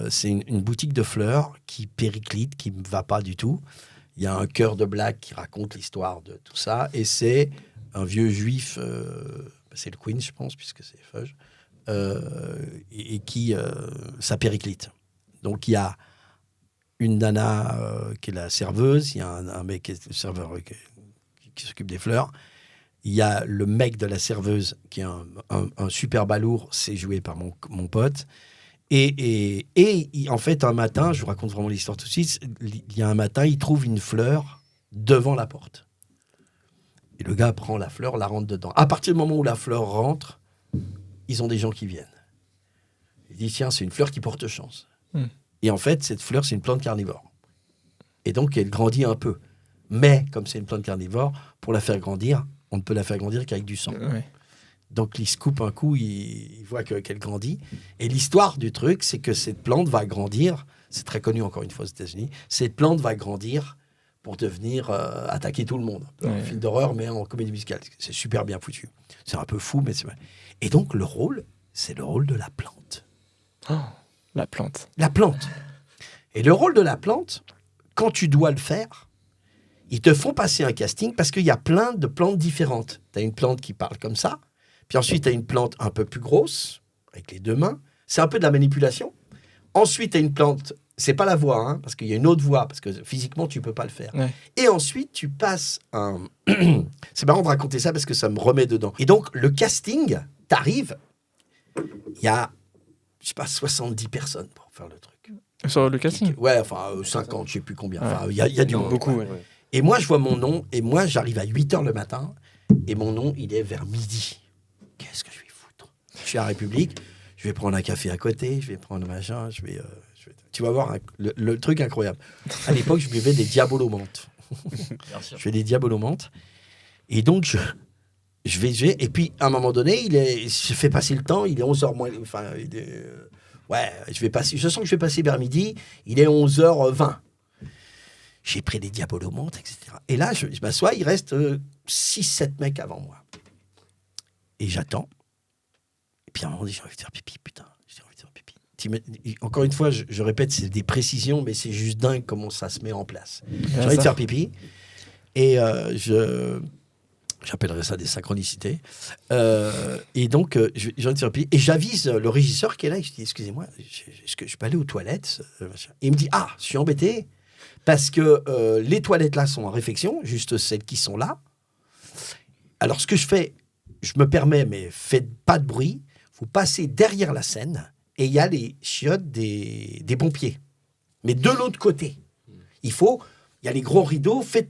C'est une boutique de fleurs qui périclite, qui me va pas du tout. Il y a un chœur de blagues qui raconte l'histoire de tout ça, et c'est un vieux juif, c'est le Queens, je pense, puisque c'est Fudge, et qui ça périclite. Donc il y a une nana qui est la serveuse, il y a un mec qui est le serveur qui s'occupe des fleurs. Il y a le mec de la serveuse qui est un super balourd, c'est joué par mon pote. Et en fait, un matin, je vous raconte vraiment l'histoire tout de suite, il y a un matin, il trouve une fleur devant la porte. Et le gars prend la fleur, la rentre dedans. À partir du moment où la fleur rentre, ils ont des gens qui viennent. Il dit, tiens, c'est une fleur qui porte chance. Et en fait, cette fleur, c'est une plante carnivore. Et donc, elle grandit un peu. Mais, comme c'est une plante carnivore, pour la faire grandir, on ne peut la faire grandir qu'avec du sang. Ouais. Donc, il se coupe un coup, il voit qu'elle grandit. Et l'histoire du truc, c'est que cette plante va grandir. C'est très connu, encore une fois, aux États-Unis. Cette plante va grandir pour devenir attaquer tout le monde. Un film d'horreur, mais en comédie musicale. C'est super bien foutu. C'est un peu fou, mais c'est vrai. Et donc, le rôle, c'est le rôle de la plante. Oh, la plante. La plante. Et le rôle de la plante, quand tu dois le faire, ils te font passer un casting parce qu'il y a plein de plantes différentes. Tu as une plante qui parle comme ça, puis ensuite tu as une plante un peu plus grosse, avec les 2 mains. C'est un peu de la manipulation. Ensuite, tu as une plante, c'est pas la voix, hein, parce qu'il y a une autre voix, parce que physiquement, tu peux pas le faire. Ouais. Et ensuite, tu passes un... C'est marrant de raconter ça parce que ça me remet dedans. Et donc, le casting, t'arrives, il y a, je sais pas, 70 personnes pour faire le truc. Sur le casting? Ouais, enfin, 50, je sais plus combien. Enfin, il y a du monde. Beaucoup, Ouais. Et moi, je vois mon nom, et moi, j'arrive à 8h le matin, et mon nom, il est vers midi. Qu'est-ce que je vais foutre? Je suis à République, je vais prendre un café à côté, je vais prendre machin, tu vas voir le truc incroyable. À l'époque, je buvais des diabolomantes. Je fais des diabolomantes. Et donc, je vais, et puis, à un moment donné, je fais passer le temps, il est 11h moins, enfin, je sens que je vais passer vers midi, il est 11h20. J'ai pris des diabolomantes, etc. Et là, je m'assois, il reste 6-7 mecs avant moi. Et j'attends. Et puis à un moment donné, j'ai envie de faire pipi, putain. J'ai envie de faire pipi. Encore une fois, je répète, c'est des précisions, mais c'est juste dingue comment ça se met en place. J'ai envie de faire pipi. Et j'appellerais ça des synchronicités. Et donc, j'ai envie de faire pipi. Et j'avise le régisseur qui est là. Et je dis, excusez-moi, est-ce que je peux aller aux toilettes? Et il me dit, je suis embêté. Parce que les toilettes là sont en réfection, juste celles qui sont là. Alors ce que je fais, je me permets, mais faites pas de bruit, vous passez derrière la scène et il y a les chiottes des pompiers. Mais de l'autre côté, il y a les gros rideaux, faites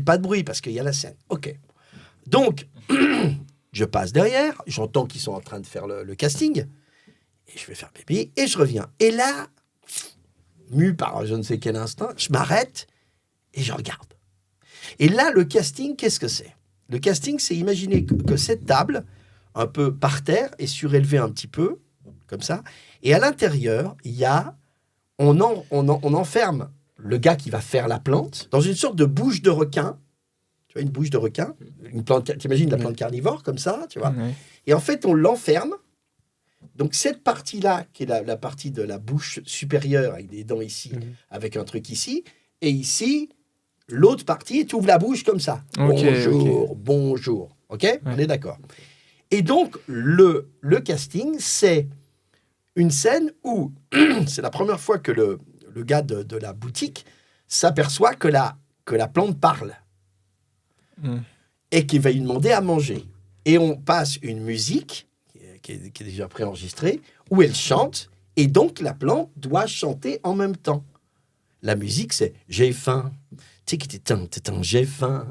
pas de bruit parce qu'il y a la scène. Ok. Donc, je passe derrière, j'entends qu'ils sont en train de faire le casting, et je vais faire pipi, et je reviens. Et là, mu par je ne sais quel instinct, je m'arrête et je regarde. Et là, le casting, qu'est-ce que c'est? Le casting, c'est imaginer que cette table, un peu par terre, est surélevée un petit peu, comme ça, et à l'intérieur, on enferme le gars qui va faire la plante dans une sorte de bouche de requin, tu vois, une bouche de requin, une plante, t'imagines la plante carnivore comme ça, tu vois. Ouais. Et en fait, on l'enferme. Donc cette partie-là, qui est la partie de la bouche supérieure, avec des dents ici, avec un truc ici, et ici, l'autre partie, tu ouvres la bouche comme ça. Ok, Bonjour. OK, on est d'accord. Et donc, le casting, c'est une scène où c'est la première fois que le gars de la boutique s'aperçoit que la plante parle et qu'il va lui demander à manger. Et on passe une musique qui est déjà préenregistrée où elle chante et donc la plante doit chanter en même temps. La musique, c'est « J'ai faim, j'ai faim,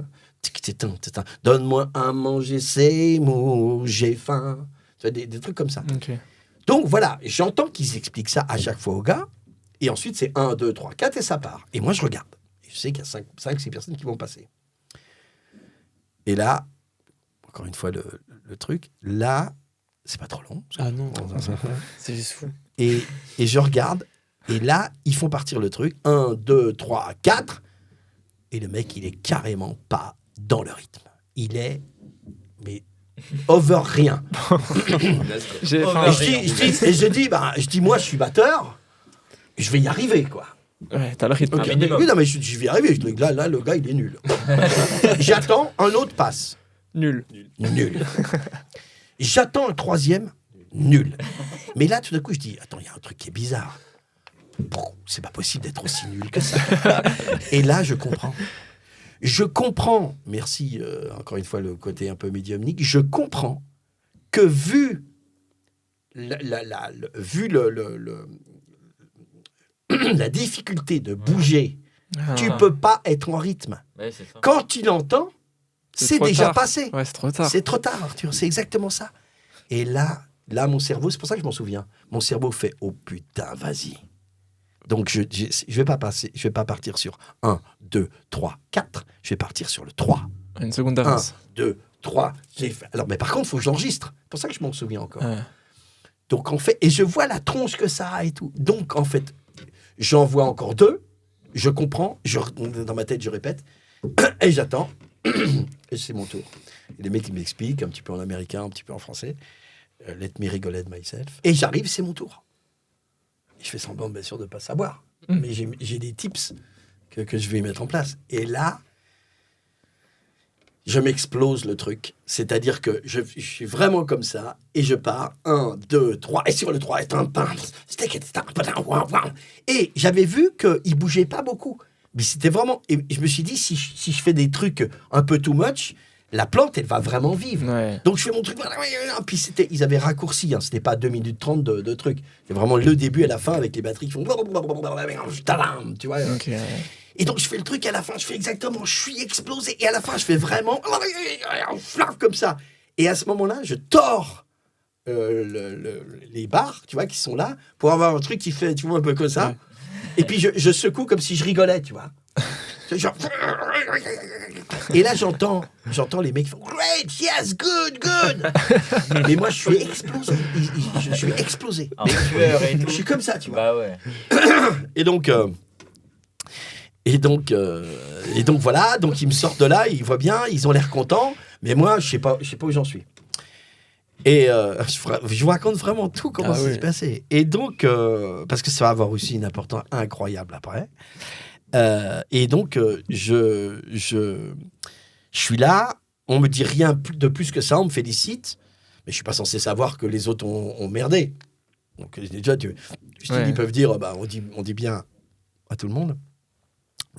donne-moi à manger, c'est mou, j'ai faim. » Tu vois, des trucs comme ça. Okay. Donc voilà, j'entends qu'ils expliquent ça à chaque fois aux gars, et ensuite c'est 1, 2, 3, 4, et ça part. Et moi je regarde. Et je sais qu'il y a 5, 6 personnes qui vont passer. Et là, encore une fois le truc, là, c'est pas trop long. Ah non, c'est juste fou. Et je regarde, et là, ils font partir le truc. 1, 2, 3, 4. Et le mec, il est carrément pas dans le rythme. Il est, mais over rien. J'ai Je dis, moi, je suis batteur, je vais y arriver, quoi. Ouais, t'as le rythme. Okay. Oui, non, mais je vais y arriver. Je dis, là, le gars, il est nul. J'attends, un autre passe. Nul. J'attends un troisième, nul. Mais là, tout d'un coup, je dis, attends, il y a un truc qui est bizarre. C'est pas possible d'être aussi nul que ça. Et là, je comprends. Je comprends, merci encore une fois le côté un peu médiumnique, je comprends que vu la difficulté de bouger, tu peux pas être en rythme. Ouais, c'est ça. Quand tu l'entends, c'est déjà tard. passé. Ouais, c'est trop tard. C'est trop tard, Arthur, c'est exactement ça. Et là, mon cerveau, c'est pour ça que je m'en souviens, mon cerveau fait « Oh putain, vas-y ». Donc, je vais pas partir sur 1, 2, 3, 4. Je vais partir sur le 3. Une seconde d'avance. 1, 2, 3. Alors, mais par contre, il faut que je l'enregistre. C'est pour ça que je m'en souviens encore. Donc, en fait, et je vois la tronche que ça a et tout. Donc, en fait, j'en vois encore 2. Je comprends. Dans ma tête, je répète. Et j'attends. Et c'est mon tour. Et les mecs, ils m'expliquent un petit peu en américain, un petit peu en français. Let me regulate myself. Et j'arrive, c'est mon tour. Je fais semblant, bien sûr, de ne pas savoir. Mais j'ai des tips que je vais mettre en place. Et là, je m'explose le truc. C'est-à-dire que je suis vraiment comme ça, et je pars. 1, 2, 3, et sur le 3, et j'avais vu qu'il ne bougeait pas beaucoup. Mais c'était vraiment... Et je me suis dit, si je fais des trucs un peu too much, la plante, elle va vraiment vivre. Ouais. Donc, je fais mon truc. Puis, ils avaient raccourci. Hein, c'était pas 2 minutes 30 de trucs. C'est vraiment le début et la fin avec les batteries qui font... Tu vois. Okay. Et donc, je fais le truc à la fin. Je fais exactement... Je suis explosé. Et à la fin, je fais vraiment... Comme ça. Et à ce moment-là, je tords les barres, tu vois, qui sont là, pour avoir un truc qui fait, tu vois, un peu comme ça. Ouais. Et puis, je secoue comme si je rigolais, tu vois. Genre... Et là, j'entends les mecs qui font Great, yes, good. Mais moi, je suis explosé. Je suis explosé. Je suis comme ça, tu vois. Bah ouais. Et donc voilà. Donc ils me sortent de là, ils voient bien, ils ont l'air contents. Mais moi, je sais pas où j'en suis. Et je vous raconte vraiment tout comment ça s'est passé. Et donc, parce que ça va avoir aussi une importance incroyable après. Et donc, je suis là, on me dit rien de plus que ça, on me félicite, mais je suis pas censé savoir que les autres ont merdé. Donc déjà, ils peuvent dire, bah, on dit bien à tout le monde.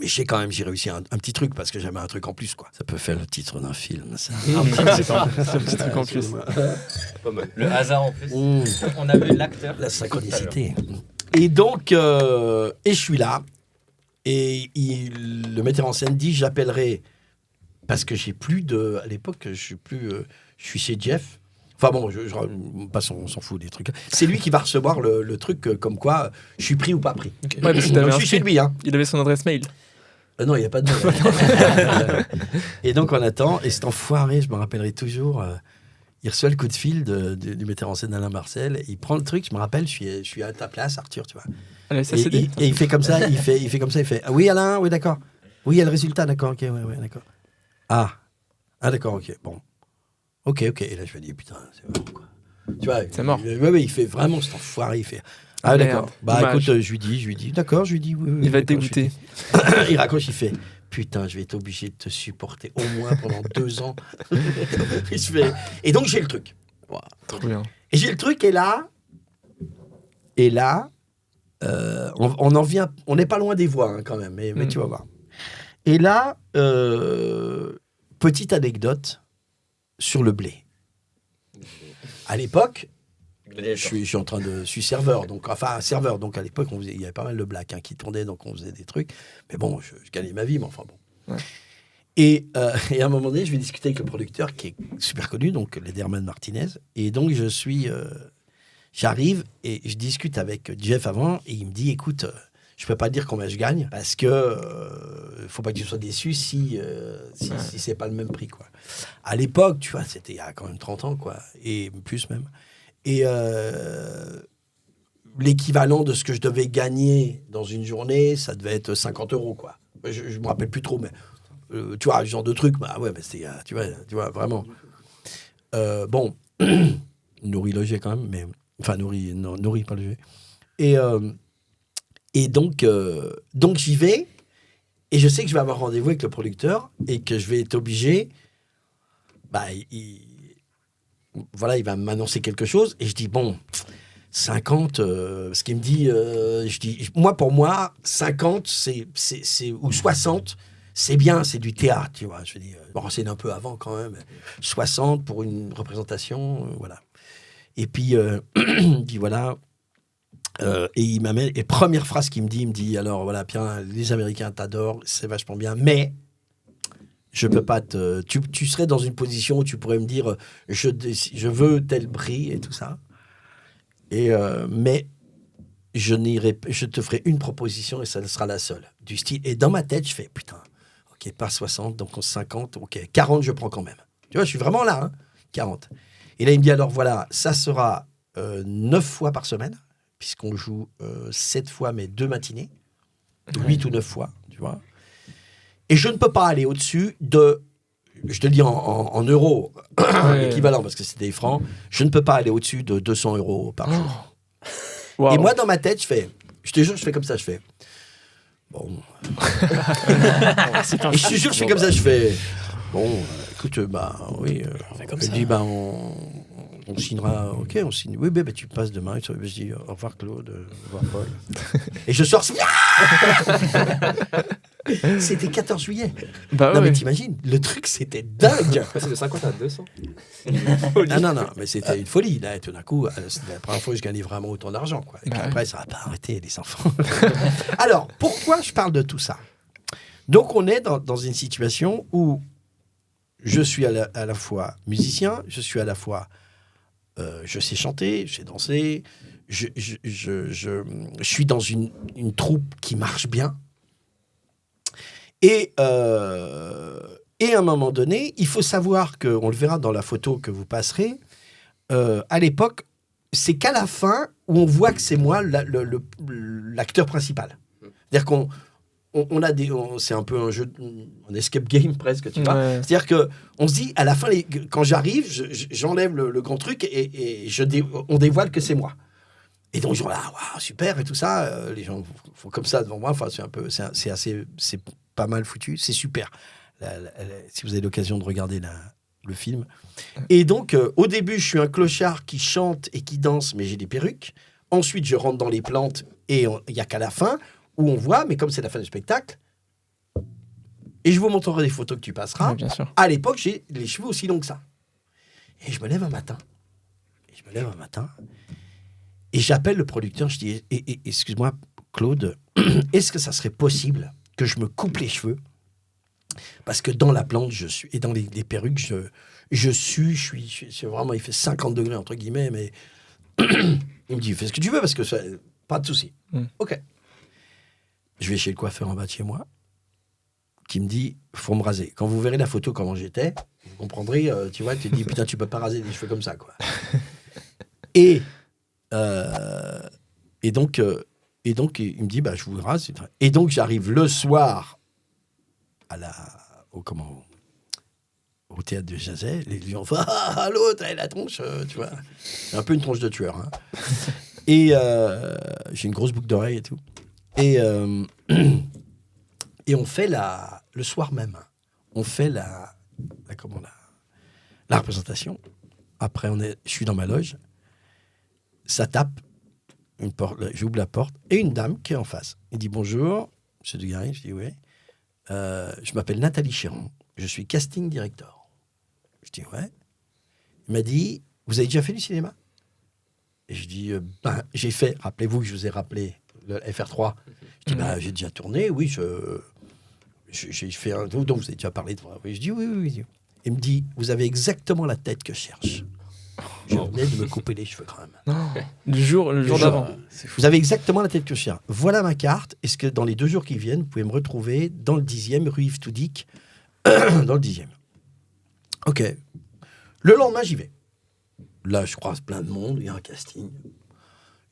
Mais je sais quand même, j'ai réussi un petit truc parce que j'avais un truc en plus, quoi. Ça peut faire le titre d'un film, ça. Un petit truc en plus. Pas mal. Le hasard en plus. On avait l'acteur. La synchronicité. Et donc, et je suis là. Et le metteur en scène dit, j'appellerai, parce que j'ai plus de... À l'époque, je suis chez Jeff. Enfin bon, on s'en fout des trucs. C'est lui qui va recevoir le truc comme quoi je suis pris ou pas pris. Okay. Ouais, donc je suis chez lui. Hein. Il avait son adresse mail. Non, il n'y a pas de mail. Et donc on attend. Et cet enfoiré, je me rappellerai toujours... il reçoit le coup de fil du metteur en scène Alain Marcel. Il prend le truc, je me rappelle, je suis à ta place, Arthur, tu vois. Allez, ça, et il fait comme ça, il fait ah oui Alain, oui d'accord. Oui, il y a le résultat, d'accord, ok, ouais, d'accord. Ah, d'accord, ok, bon. Ok. Et là, je me dis, putain, c'est vraiment quoi. Tu vois, c'est mort. Il fait vraiment cet enfoiré, il fait... Ah, d'accord. Bah, dommage. Écoute, je lui dis, d'accord, oui. Il va être dégoûté. Il raccroche, il fait, putain, je vais être obligé de te supporter au moins pendant 2 ans. Et donc, j'ai le truc. Wow, trop bien. Et j'ai le truc, et là, on en vient, on n'est pas loin des voix, hein, quand même, mais tu vas voir. Et là, petite anecdote sur le blé. À l'époque, je suis en train de... Je suis serveur, donc à l'époque, il y avait pas mal de blagues qui tournaient, donc on faisait des trucs. Mais bon, je gagnais ma vie, mais enfin bon. Ouais. Et à un moment donné, je vais discuter avec le producteur, qui est super connu, donc Lederman Martinez. Et donc, j'arrive et je discute avec Jeff avant, et il me dit, écoute, je peux pas dire combien je gagne, parce que faut pas que tu sois déçu si c'est pas le même prix, quoi. À l'époque, tu vois, c'était il y a quand même 30 ans, quoi, et plus même. Et l'équivalent de ce que je devais gagner dans une journée, ça devait être 50 €, quoi. Je me rappelle plus trop, mais tu vois, ce genre de truc, bah ouais, bah c'était, tu vois, vraiment. Bon, nourri logé quand même, mais enfin nourri pas logé. Et donc j'y vais, et je sais que je vais avoir rendez-vous avec le producteur et que je vais être obligé. Bah, il va m'annoncer quelque chose, et je dis bon, 50, ce qu'il me dit, je dis, pour moi, 50, c'est ou 60, c'est bien, c'est du théâtre, tu vois. Je dis, je me renseigne un peu avant quand même. 60 pour une représentation, voilà. Et puis, il dit voilà. Et il m'amène, et première phrase qu'il me dit, alors voilà, bien, les Américains t'adorent, c'est vachement bien, mais je peux pas tu serais dans une position où tu pourrais me dire, je veux tel prix et tout ça. Et mais je te ferai une proposition et ça sera la seule. Du style, et dans ma tête, je fais, putain, ok, pas 60, donc 50, ok, 40, je prends quand même. Tu vois, je suis vraiment là, hein, 40. Et là, il me dit, alors voilà, ça sera 9 fois par semaine, puisqu'on joue 7 fois, mais 2 matinées, 8 ou 9 fois, tu vois. Et je ne peux pas aller au-dessus de, je te le dis en euros, équivalent, parce que c'est des francs, je ne peux pas aller au-dessus de 200 € par jour. Wow. Et moi, dans ma tête, je te jure, je fais comme ça, je fais, bon. Et je te jure, je fais comme ça, je fais, bon, écoute, bah oui, je dis, bah on signera, ok, on signe. Oui, tu passes demain. Je dis, au revoir Claude, au revoir Paul. Et je sors. C'était 14 juillet. Bah, non, mais t'imagines, le truc, c'était dingue. C'est de 50 à 200. Non, mais c'était une folie. Là, tout d'un coup, c'était la première fois que je gagnais vraiment autant d'argent, quoi. Et puis après, ça n'a pas arrêté, les enfants. Alors, pourquoi je parle de tout ça ? Donc, on est dans une situation où je suis à la fois musicien, je suis à la fois... je sais chanter, je sais danser, je suis dans une troupe qui marche bien. Et à un moment donné, il faut savoir que, on le verra dans la photo que vous passerez, à l'époque, c'est qu'à la fin où on voit que c'est moi l'acteur principal. C'est-à-dire qu'on a c'est un peu un jeu, un escape game presque, tu vois. Ouais. C'est-à-dire que on se dit à la fin, quand j'arrive, j'enlève le grand truc et on dévoile que c'est moi. Et donc je dis waouh, super et tout ça. Les gens font comme ça devant moi. Enfin, c'est pas mal foutu, c'est super. Si vous avez l'occasion de regarder le film. Et donc au début, je suis un clochard qui chante et qui danse, mais j'ai des perruques. Ensuite, je rentre dans les plantes et il y a qu'à la fin où on voit, mais comme c'est la fin du spectacle, et je vous montrerai des photos que tu passeras, bien sûr. À l'époque, j'ai les cheveux aussi longs que ça. Et je me lève un matin, et j'appelle le producteur, je dis, excuse-moi, Claude, est-ce que ça serait possible que je me coupe les cheveux ? Parce que dans la plante, je suis, et dans les perruques, je suis vraiment, il fait 50 degrés, entre guillemets, mais il me dit, fais ce que tu veux, parce que pas de souci. Ok. Je vais chez le coiffeur en bas de chez moi, qui me dit, faut me raser. Quand vous verrez la photo, comment j'étais, vous comprendrez, tu vois, tu te dis, putain, tu peux pas raser des cheveux comme ça, quoi. Et donc, il me dit, bah, je vous rase. Et donc, j'arrive le soir au théâtre de Jazet, les gens font ah, l'autre, elle a la tronche, tu vois. C'est un peu une tronche de tueur. Hein. Et j'ai une grosse boucle d'oreille et tout. Et on fait le soir même, on fait la représentation. Après, je suis dans ma loge, ça tape, une porte, j'ouvre la porte, et une dame qui est en face. Il dit bonjour, monsieur Dugarry. Je dis oui. Je m'appelle Nathalie Chéron, je suis casting director. Je dis ouais. Il m'a dit, vous avez déjà fait du cinéma? Et je dis, j'ai fait, rappelez-vous que je vous ai rappelé le FR3. Je dis, j'ai déjà tourné, oui, j'ai fait un truc dont vous avez déjà parlé de moi. Je dis, oui. Il me dit, vous avez exactement la tête que je cherche. Je venais de me couper les cheveux quand même. Non. Le jour d'avant. Vous avez exactement la tête que je cherche. Voilà ma carte. Est-ce que dans les 2 jours qui viennent, vous pouvez me retrouver dans le 10e, rue Yves Toudic, dans le 10e. Ok. Le lendemain, j'y vais. Là, je croise plein de monde, il y a un casting.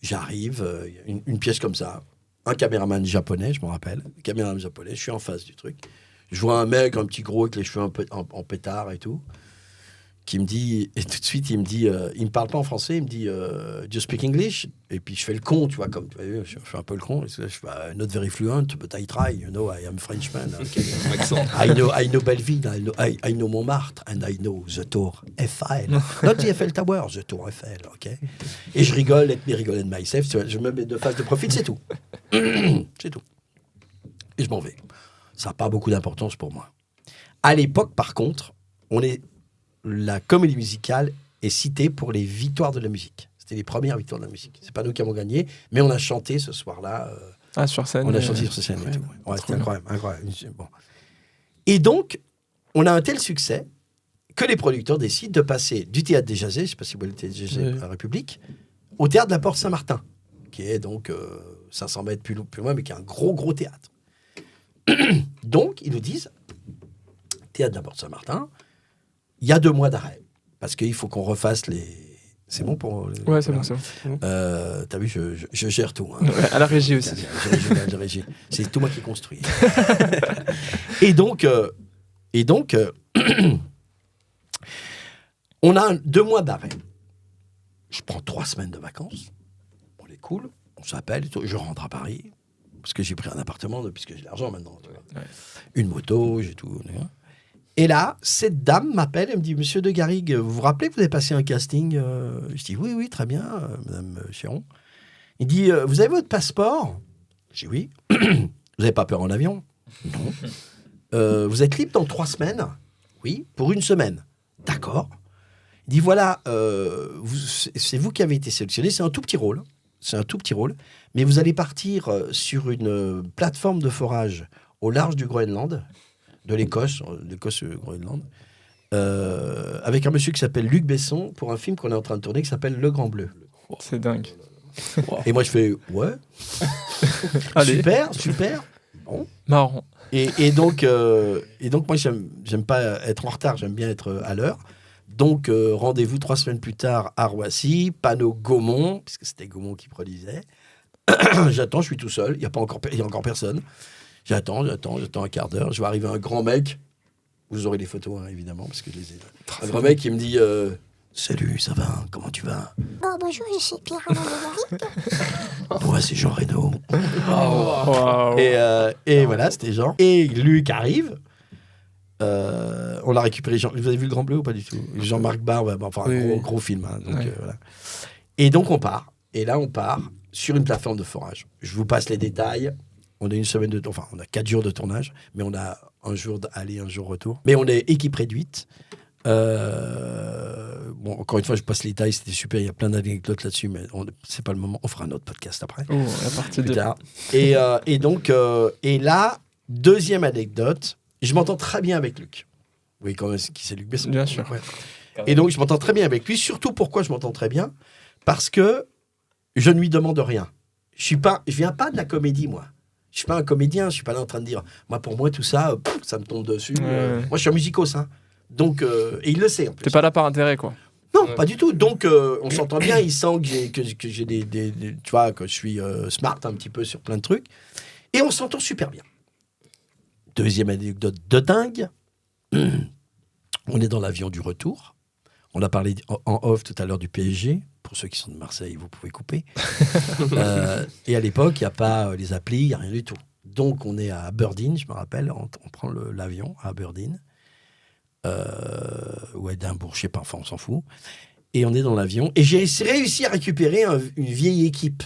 J'arrive, une pièce comme ça. Un caméraman japonais, je me rappelle. Caméraman japonais, je suis en face du truc. Je vois un mec, un petit gros, avec les cheveux en pétard et tout, qui me dit, et tout de suite, il me parle pas en français, il me dit, do you speak English? Et puis je fais le con, tu vois, comme tu vois, je fais un peu le con. Je fais, not very fluent, but I try, you know, I am Frenchman. Okay. I know Belleville, I know Montmartre, and I know the Tour Eiffel. Not the Eiffel Tower, the Tour Eiffel, ok. Et je rigole, let me rigole and myself, tu vois, je me mets de face de profil, c'est tout. C'est tout. Et je m'en vais. Ça n'a pas beaucoup d'importance pour moi. À l'époque, par contre, la comédie musicale est citée pour les victoires de la musique. C'était les premières victoires de la musique. C'est pas nous qui avons gagné, mais on a chanté ce soir-là. Sur scène. On a chanté sur scène et tout. Ouais, c'était incroyable. Bon. Et donc, on a un tel succès que les producteurs décident de passer du théâtre des Jazets, je ne sais pas si vous voyez le théâtre des Jazets à la République, au théâtre de la Porte Saint-Martin, qui est donc 500 mètres plus loin, mais qui est un gros théâtre. Donc, ils nous disent, théâtre de la Porte Saint-Martin, il y a 2 mois d'arrêt, parce qu'il faut qu'on refasse les... C'est bon pour... Ouais, c'est bon. T'as vu, je gère tout. Hein. Ouais, à la régie aussi. La régie. C'est tout moi qui construis. Et donc, on a 2 mois d'arrêt. Je prends 3 semaines de vacances. On est cool. On s'appelle. Je rentre à Paris. Parce que j'ai pris un appartement, puisque j'ai l'argent maintenant. Tu vois. Ouais. Une moto, j'ai tout. Et là, cette dame m'appelle, elle me dit, Monsieur de Garrigue, vous vous rappelez que vous avez passé un casting? Je dis, oui, très bien, Madame Chéron. Il dit, vous avez votre passeport? Je dis, oui. Vous n'avez pas peur en avion? Non. Vous êtes libre dans 3 semaines? Oui, pour 1 semaine. D'accord. Il dit, voilà, c'est vous qui avez été sélectionné, c'est un tout petit rôle. Mais vous allez partir sur une plateforme de forage au large du Groenland, de l'Écosse Groenland, avec un monsieur qui s'appelle Luc Besson, pour un film qu'on est en train de tourner qui s'appelle Le Grand Bleu. C'est dingue. Et moi, je fais, ouais. Super. Bon. Marrant. Et donc, moi, j'aime pas être en retard, j'aime bien être à l'heure. Donc, rendez-vous 3 semaines plus tard à Roissy, panneau Gaumont, puisque c'était Gaumont qui produisait. J'attends, je suis tout seul, il y a encore personne. J'attends un quart d'heure. Je vais arriver un grand mec. Vous aurez les photos, hein, évidemment, parce que je les ai. Un grand mec qui me dit salut, ça va? Comment tu vas? Bonjour, je suis Pierre-Alain Lévaric. Moi, c'est Jean Reno. Wow. Et voilà, c'était Jean. Et Luc arrive. On l'a récupéré. Vous avez vu Le Grand Bleu ou pas du tout? Jean-Marc Barbe, un gros film. Hein, donc, voilà. Et donc, on part. Et là, on part sur une plateforme de forage. Je vous passe les détails. On a 1 semaine de... Enfin, on a 4 jours de tournage, mais on a 1 jour d'aller, 1 jour retour. Mais on est équipe réduite. Bon, encore une fois, je passe les détails, c'était super, il y a plein d'anecdotes là-dessus, mais c'est pas le moment. On fera un autre podcast après. À partir plus tard. Et donc, et là, 2e anecdote, je m'entends très bien avec Luc. Oui, quand même, qui c'est Luc Besson. Bien sûr. Ouais. Et donc, je m'entends très bien avec lui. Surtout, pourquoi je m'entends très bien? Parce que je ne lui demande rien. Je viens pas de la comédie, moi. Je suis pas un comédien, je suis pas là en train de dire, pour moi, tout ça, ça me tombe dessus. Moi, je suis un musicos, hein. Donc, et il le sait, en plus. T'es pas là par intérêt, quoi. Non, pas du tout. Donc, on s'entend bien. Il sent que j'ai des tu vois, que je suis smart un petit peu sur plein de trucs. Et on s'entend super bien. 2e anecdote de dingue. On est dans l'avion du retour. On a parlé en off tout à l'heure du PSG. Pour ceux qui sont de Marseille, vous pouvez couper. Et à l'époque, il n'y a pas les applis, il n'y a rien du tout. Donc, on est à Aberdeen, je me rappelle. On prend l'avion à Aberdeen. Ou à Édimbourg, je ne sais pas. Enfin, on s'en fout. Et on est dans l'avion. Et j'ai réussi à récupérer une vieille équipe.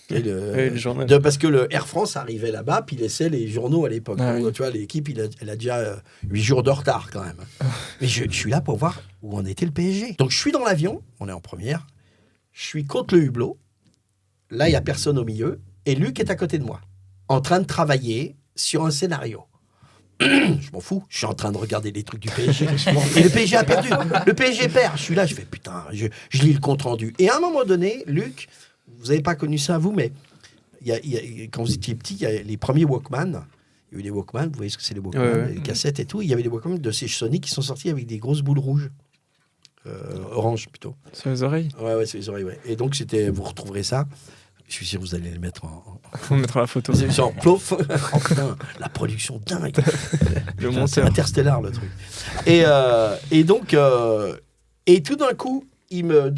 Le journal. Parce que le Air France arrivait là-bas, puis il laissait les journaux à l'époque. Donc, tu vois, l'équipe, elle a déjà 8 jours de retard quand même. Mais je suis là pour voir où en était le PSG. Donc je suis dans l'avion, on est en première, je suis contre le hublot. Là, il n'y a personne au milieu. Et Luc est à côté de moi, en train de travailler sur un scénario. Je m'en fous, je suis en train de regarder les trucs du PSG. Et le PSG a perdu. Le PSG perd. Je suis là, je fais putain, je lis le compte-rendu. Et à un moment donné, Luc, vous n'avez pas connu ça, vous, mais quand vous étiez petit, il y a les premiers Walkman. Il y a eu les Walkman, vous voyez ce que c'est les Walkman, les cassettes et tout. Il y avait des Walkman de ces Sony qui sont sortis avec des grosses boules rouges. Orange, plutôt. Sur les oreilles. Ouais, sur les oreilles, ouais. Et donc, vous retrouverez ça. Je suis sûr que vous allez le mettre On mettra la photo. Genre, plouf. Oh, putain, la production dingue. Le Putain, monteur. c'est interstellar, le truc. Et donc, et tout d'un coup, il me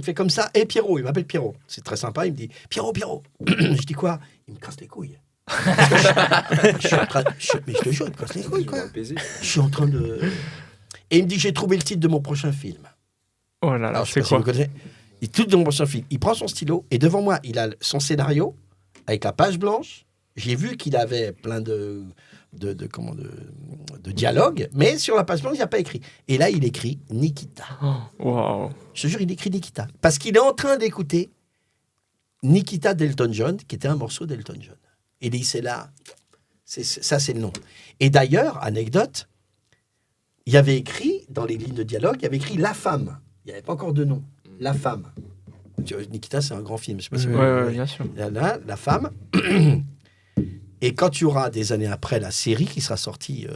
fait comme ça. Et Pierrot, il m'appelle Pierrot. C'est très sympa. Il me dit Pierrot. Je dis quoi? Il me casse les couilles. Je suis en train. Mais je te jure, il me casse les couilles, quoi. Je suis en train de. Et il me dit j'ai trouvé le titre de mon prochain film. Oh là là, Alors, c'est quoi? Il tout de mon prochain film. Il prend son stylo et devant moi, il a son scénario avec la page blanche. J'ai vu qu'il avait plein de dialogues, mais sur la page blanche, il n'y a pas écrit. Et là, il écrit Nikita. Waouh. Je te jure, il écrit Nikita. Parce qu'il est en train d'écouter Nikita d'Elton John, qui était un morceau d'Elton John. Et il dit, c'est là, ça c'est le nom. Et d'ailleurs, anecdote, il y avait écrit, dans les lignes de dialogue, il y avait écrit La Femme. Il n'y avait pas encore de nom. La Femme. Nikita, c'est un grand film. Je sais pas si vous Ouais, bien sûr. Là, La Femme. Et quand tu auras des années après la série qui sera sortie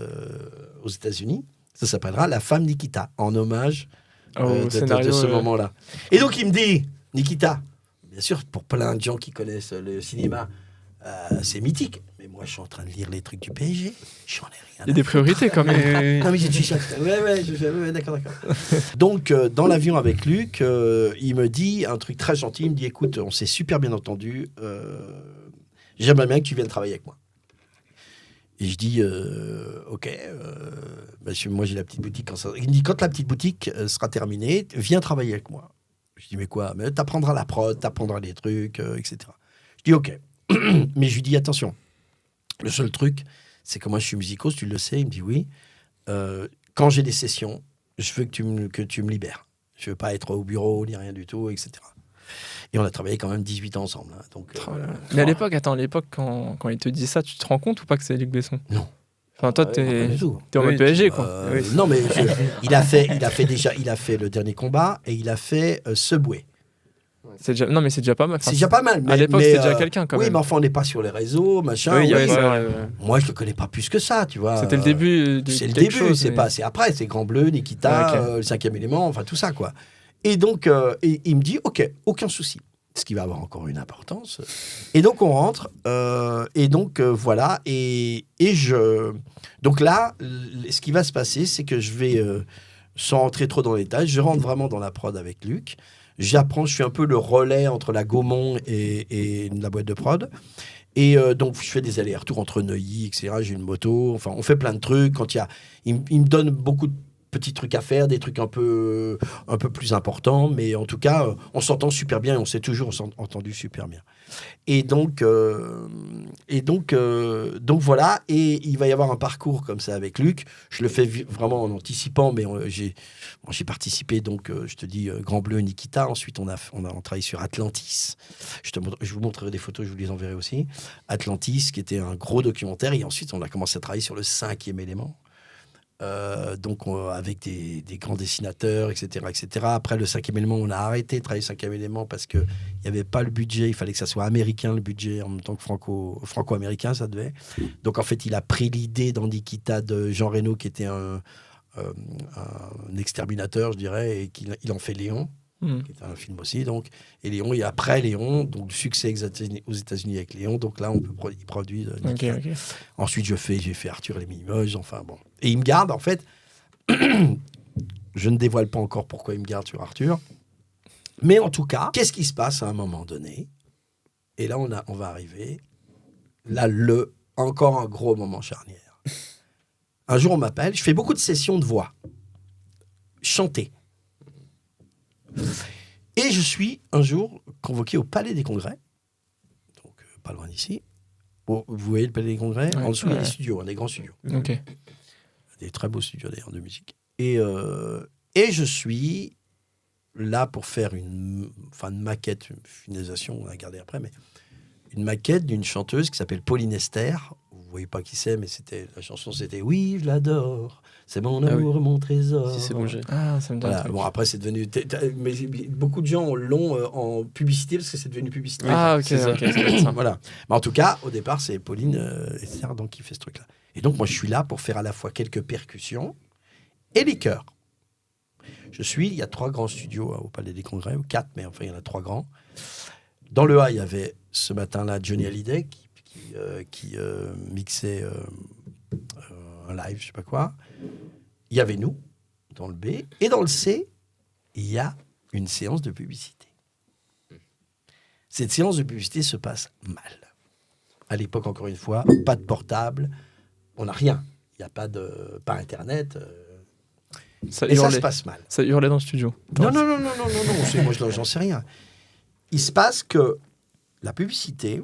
aux États-Unis, ça s'appellera La Femme Nikita, en hommage de ce moment-là. Et donc, il me dit, Nikita, bien sûr, pour plein de gens qui connaissent le cinéma, c'est mythique. Mais moi, je suis en train de lire les trucs du PSG. J'en ai rien. Il y a des priorités quand même. Non, mais j'ai ça. Ouais, d'accord. Donc, dans l'avion avec Luc, il me dit un truc très gentil. Il me dit, écoute, on s'est super bien entendu. J'aimerais bien que tu viennes travailler avec moi. Et je dis, ok. Moi, j'ai la petite boutique. Il me dit, quand la petite boutique sera terminée, viens travailler avec moi. Je dis, mais quoi? Mais t'apprendras la prod, t'apprendras les trucs, etc. Je dis, ok. Mais je lui dis, attention. Le seul truc, c'est que moi, je suis musicos, tu le sais. Il me dit oui. Quand j'ai des sessions, je veux que tu me libères. Je veux pas être au bureau, ni rien du tout, etc. Et on a travaillé quand même 18 ans ensemble. Hein, donc, mais à l'époque, quand il te dit ça, tu te rends compte ou pas que c'est Luc Besson? Non. Enfin, toi, t'es en mode PSG, quoi. Non, mais il a fait le dernier combat et il a fait Subway. Non, mais c'est déjà pas mal. C'est déjà pas mal. À l'époque, c'était déjà quelqu'un, quand même. Oui, mais enfin, on n'est pas sur les réseaux, machin. Moi, je le connais pas plus que ça, tu vois. C'était le début. C'est le début, c'est pas. C'est après, c'est Grand Bleu, Nikita, le 5e élément, enfin tout ça, quoi. Et donc, il me dit, ok, aucun souci. Ce qui va avoir encore une importance. Et donc, on rentre. Et donc, voilà. Donc là, ce qui va se passer, c'est que je vais, sans rentrer trop dans les détails, je rentre vraiment dans la prod avec Luc. J'apprends, je suis un peu le relais entre la Gaumont et la boîte de prod. Et donc, je fais des allers-retours entre Neuilly, etc. J'ai une moto. Enfin, on fait plein de trucs. Il me donne beaucoup de petits trucs à faire, des trucs un peu plus importants. Mais en tout cas, on s'entend super bien et on s'est toujours entendu super bien. Et donc voilà. Et il va y avoir un parcours comme ça avec Luc. Je le fais vraiment en anticipant, mais j'ai participé, donc, je te dis, Grand Bleu, Nikita. Ensuite, on travaillé sur Atlantis. Je vous montrerai des photos, je vous les enverrai aussi. Atlantis, qui était un gros documentaire. Et ensuite, on a commencé à travailler sur le 5e élément. Donc, avec des grands dessinateurs, etc. Après, le 5e élément, on a arrêté de travailler le 5e élément parce qu'il n'y avait pas le budget. Il fallait que ça soit américain, le budget, en même temps que franco-américain, ça devait. Donc, en fait, il a pris l'idée dans Nikita de Jean Reno, qui était un exterminateur, je dirais, et qu'il en fait Léon, qui est un film aussi. Donc, et Léon, et après Léon, donc le succès aux États-Unis avec Léon. Donc là, il produit Nikita. Okay. Ensuite, j'ai fait Arthur et les Minimoys, enfin bon. Et il me garde, en fait, Je ne dévoile pas encore pourquoi il me garde sur Arthur. Mais en tout cas, qu'est-ce qui se passe à un moment donné? Et là, on va arriver. Là, encore un gros moment charnière. Un jour, on m'appelle. Je fais beaucoup de sessions de voix. Chanter. Et je suis un jour convoqué au Palais des Congrès. Donc, pas loin d'ici. Bon, vous voyez le Palais des Congrès? En dessous, il y a des studios, des grands studios. Ok. Des très beaux studios, d'ailleurs, de musique. Et je suis là pour faire une maquette, une finalisation, on a gardé après, mais une maquette d'une chanteuse qui s'appelle Pauline Esther. Vous voyez pas qui c'est, mais la chanson c'était « Oui, je l'adore, c'est mon amour, mon trésor ». Si, c'est bon, Ah, ça me donne un truc. Bon, après, c'est devenu... Mais beaucoup de gens l'ont en publicité parce que c'est devenu publicité. Ah, ok, c'est ça. ok, ça doit être ça. Voilà. Mais en tout cas, au départ, c'est Pauline Esther donc, qui fait ce truc-là. Et donc, moi, je suis là pour faire à la fois quelques percussions et les chœurs. Il y a 3 grands studios au Palais des Congrès, ou 4, mais enfin, il y en a 3 grands. Dans le A, il y avait ce matin-là Johnny Hallyday qui mixait un live, je sais pas quoi. Il y avait nous, dans le B. Et dans le C, il y a une séance de publicité. Cette séance de publicité se passe mal. À l'époque, encore une fois, pas de portable, on n'a rien. Il n'y a pas Internet. Ça se passe mal. Ça hurlait dans le studio. Non. Moi, j'en sais rien. Il se passe que la publicité,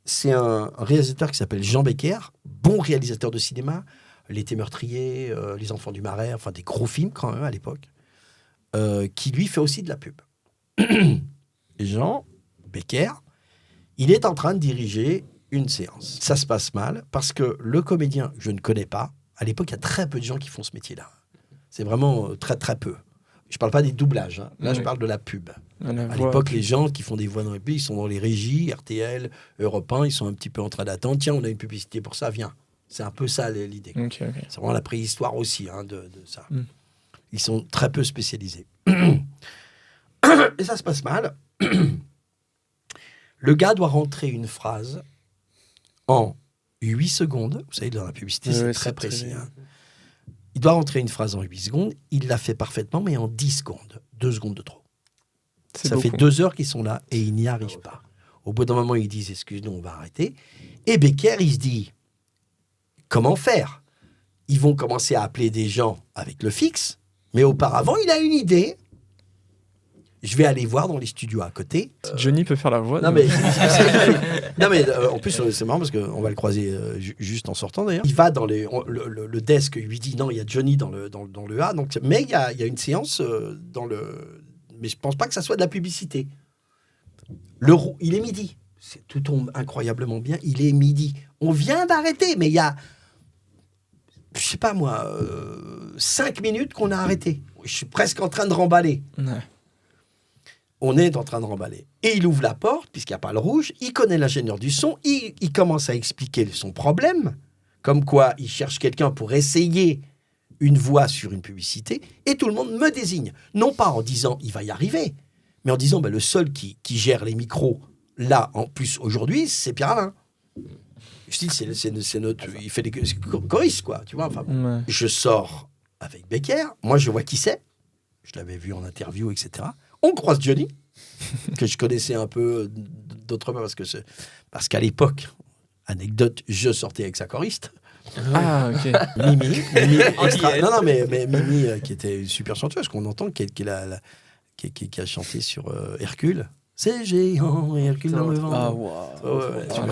c'est un réalisateur qui s'appelle Jean Becker, bon réalisateur de cinéma, L'été meurtrier, Les enfants du Marais, enfin des gros films quand même à l'époque, qui lui fait aussi de la pub. Jean Becker, il est en train de diriger une séance. Ça se passe mal parce que le comédien, je ne connais pas. À l'époque, il y a très peu de gens qui font ce métier-là. C'est vraiment très, très peu. Je ne parle pas des doublages. Hein. Là, je parle de la pub. À l'époque, les gens qui font des voix dans les pubs, ils sont dans les régies, RTL, Europe 1, ils sont un petit peu en train d'attendre. Tiens, on a une publicité pour ça, viens. C'est un peu ça l'idée. Okay. C'est vraiment la préhistoire aussi de ça. Ils sont très peu spécialisés. Et ça se passe mal. Le gars doit rentrer une phrase en 8 secondes. Vous savez, dans la publicité, c'est très précis. Hein. Il doit rentrer une phrase en 8 secondes. Il l'a fait parfaitement, mais en 10 secondes. 2 secondes de trop. Ça fait 2 heures qu'ils sont là et ils n'y arrivent pas. Au bout d'un moment, ils disent « Excuse-nous, on va arrêter ». Et Becker, il se dit « Comment faire ?» Ils vont commencer à appeler des gens avec le fixe. Mais auparavant, il a une idée. Je vais aller voir dans les studios à côté. Johnny peut faire la voix. Non, mais en plus, c'est marrant parce qu'on va le croiser juste en sortant d'ailleurs. Il va dans le desk, lui dit non, il y a Johnny dans le A. Donc, mais il y a une séance dans le. Mais je pense pas que ça soit de la publicité. Il est midi. Tout tombe incroyablement bien. Il est midi. On vient d'arrêter, mais il y a. Je sais pas moi, 5 minutes qu'on a arrêté. Je suis presque en train de remballer. Ouais. On est en train de remballer. Et il ouvre la porte, puisqu'il n'y a pas le rouge, il connaît l'ingénieur du son, il commence à expliquer son problème, comme quoi il cherche quelqu'un pour essayer une voix sur une publicité, et tout le monde me désigne. Non pas en disant « il va y arriver », mais en disant le seul qui gère les micros, là, en plus, aujourd'hui, c'est Pierre Alain. Je dis, c'est notre... Il fait des choristes, quoi, tu vois. Enfin, ouais. Je sors avec Becker, moi je vois qui c'est, je l'avais vu en interview, etc., on croise Johnny, que je connaissais un peu d'autre part, parce qu'à l'époque, anecdote, je sortais avec sa choriste. Ah, ok. Mimi extra... Non, mais Mimi, qui était une super chanteuse, qu'on entend, qui a chanté sur Hercule. C'est géant, Hercule dans le vent. Ah, wow.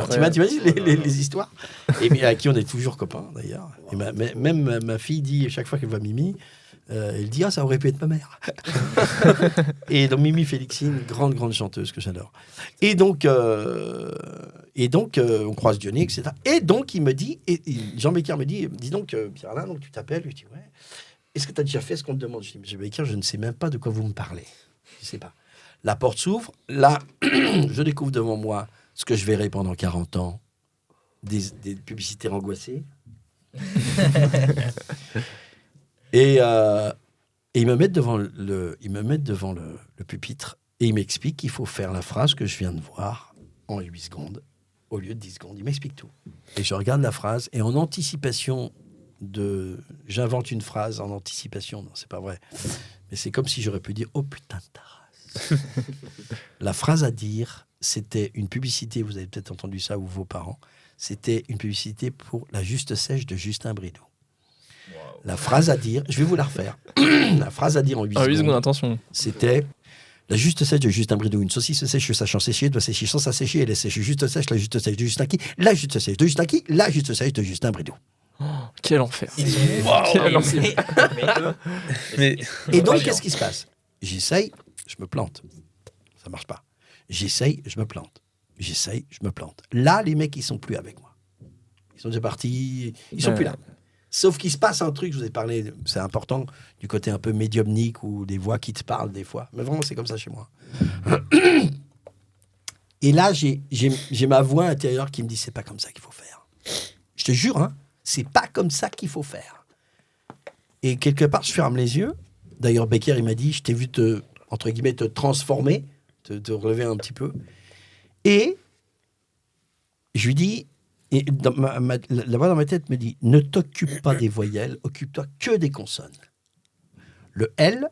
T'imagines les histoires? Et à qui on est toujours copains, d'ailleurs. Et même ma fille dit, chaque fois qu'elle voit Mimi, elle dit « Ah, ça aurait pu être ma mère !» Et donc, Mimi Félixine, grande chanteuse que j'adore. Et donc, on croise Johnny, etc. Et donc, il me dit, Jean Becker me dit « Dis donc, Pierre-Alain, donc tu t'appelles ?» Je dis « Ouais. Est-ce que tu as déjà fait ce qu'on te demande ?» Je dis « Monsieur Becker, je ne sais même pas de quoi vous me parlez. Je ne sais pas. » La porte s'ouvre. Là, je découvre devant moi ce que je verrai pendant 40 ans. Des publicités angoissées. Et ils me mettent devant le pupitre et ils m'expliquent qu'il faut faire la phrase que je viens de voir en 8 secondes au lieu de 10 secondes. Ils m'expliquent tout. Et je regarde la phrase et en anticipation J'invente une phrase en anticipation. Non, c'est pas vrai. Mais c'est comme si j'aurais pu dire « Oh putain de ta race ». La phrase à dire, c'était une publicité, vous avez peut-être entendu ça, ou vos parents, c'était une publicité pour la Juste Sèche de Justin Bridoux. Wow. La phrase à dire, je vais vous la refaire. La phrase à dire en 8 secondes, attention. C'était la Juste Sèche de Justin Bridoux. Une saucisse sèche sachant sécher doit sécher sans s'assécher. Elle est sèche juste sèche, la Juste Sèche de Justin qui, la Juste Sèche de Justin qui, la Juste Sèche de Justin Bridoux. Oh, quel enfer. Quel enfer. Et donc, qu'est-ce qui se passe? J'essaye, je me plante. Ça marche pas. J'essaye, je me plante. J'essaye, je me plante. Là, les mecs, ils sont plus avec moi. Ils sont déjà partis. Ils sont plus là. Sauf qu'il se passe un truc, je vous ai parlé, c'est important, du côté un peu médiumnique ou des voix qui te parlent des fois. Mais vraiment, c'est comme ça chez moi. Et là, j'ai ma voix intérieure qui me dit, c'est pas comme ça qu'il faut faire. Je te jure, hein, c'est pas comme ça qu'il faut faire. Et quelque part, je ferme les yeux. D'ailleurs, Becker, il m'a dit, je t'ai vu entre guillemets, te transformer, te relever un petit peu. Et je lui dis, et la voix dans ma tête me dit, ne t'occupe pas des voyelles, occupe-toi que des consonnes. Le L,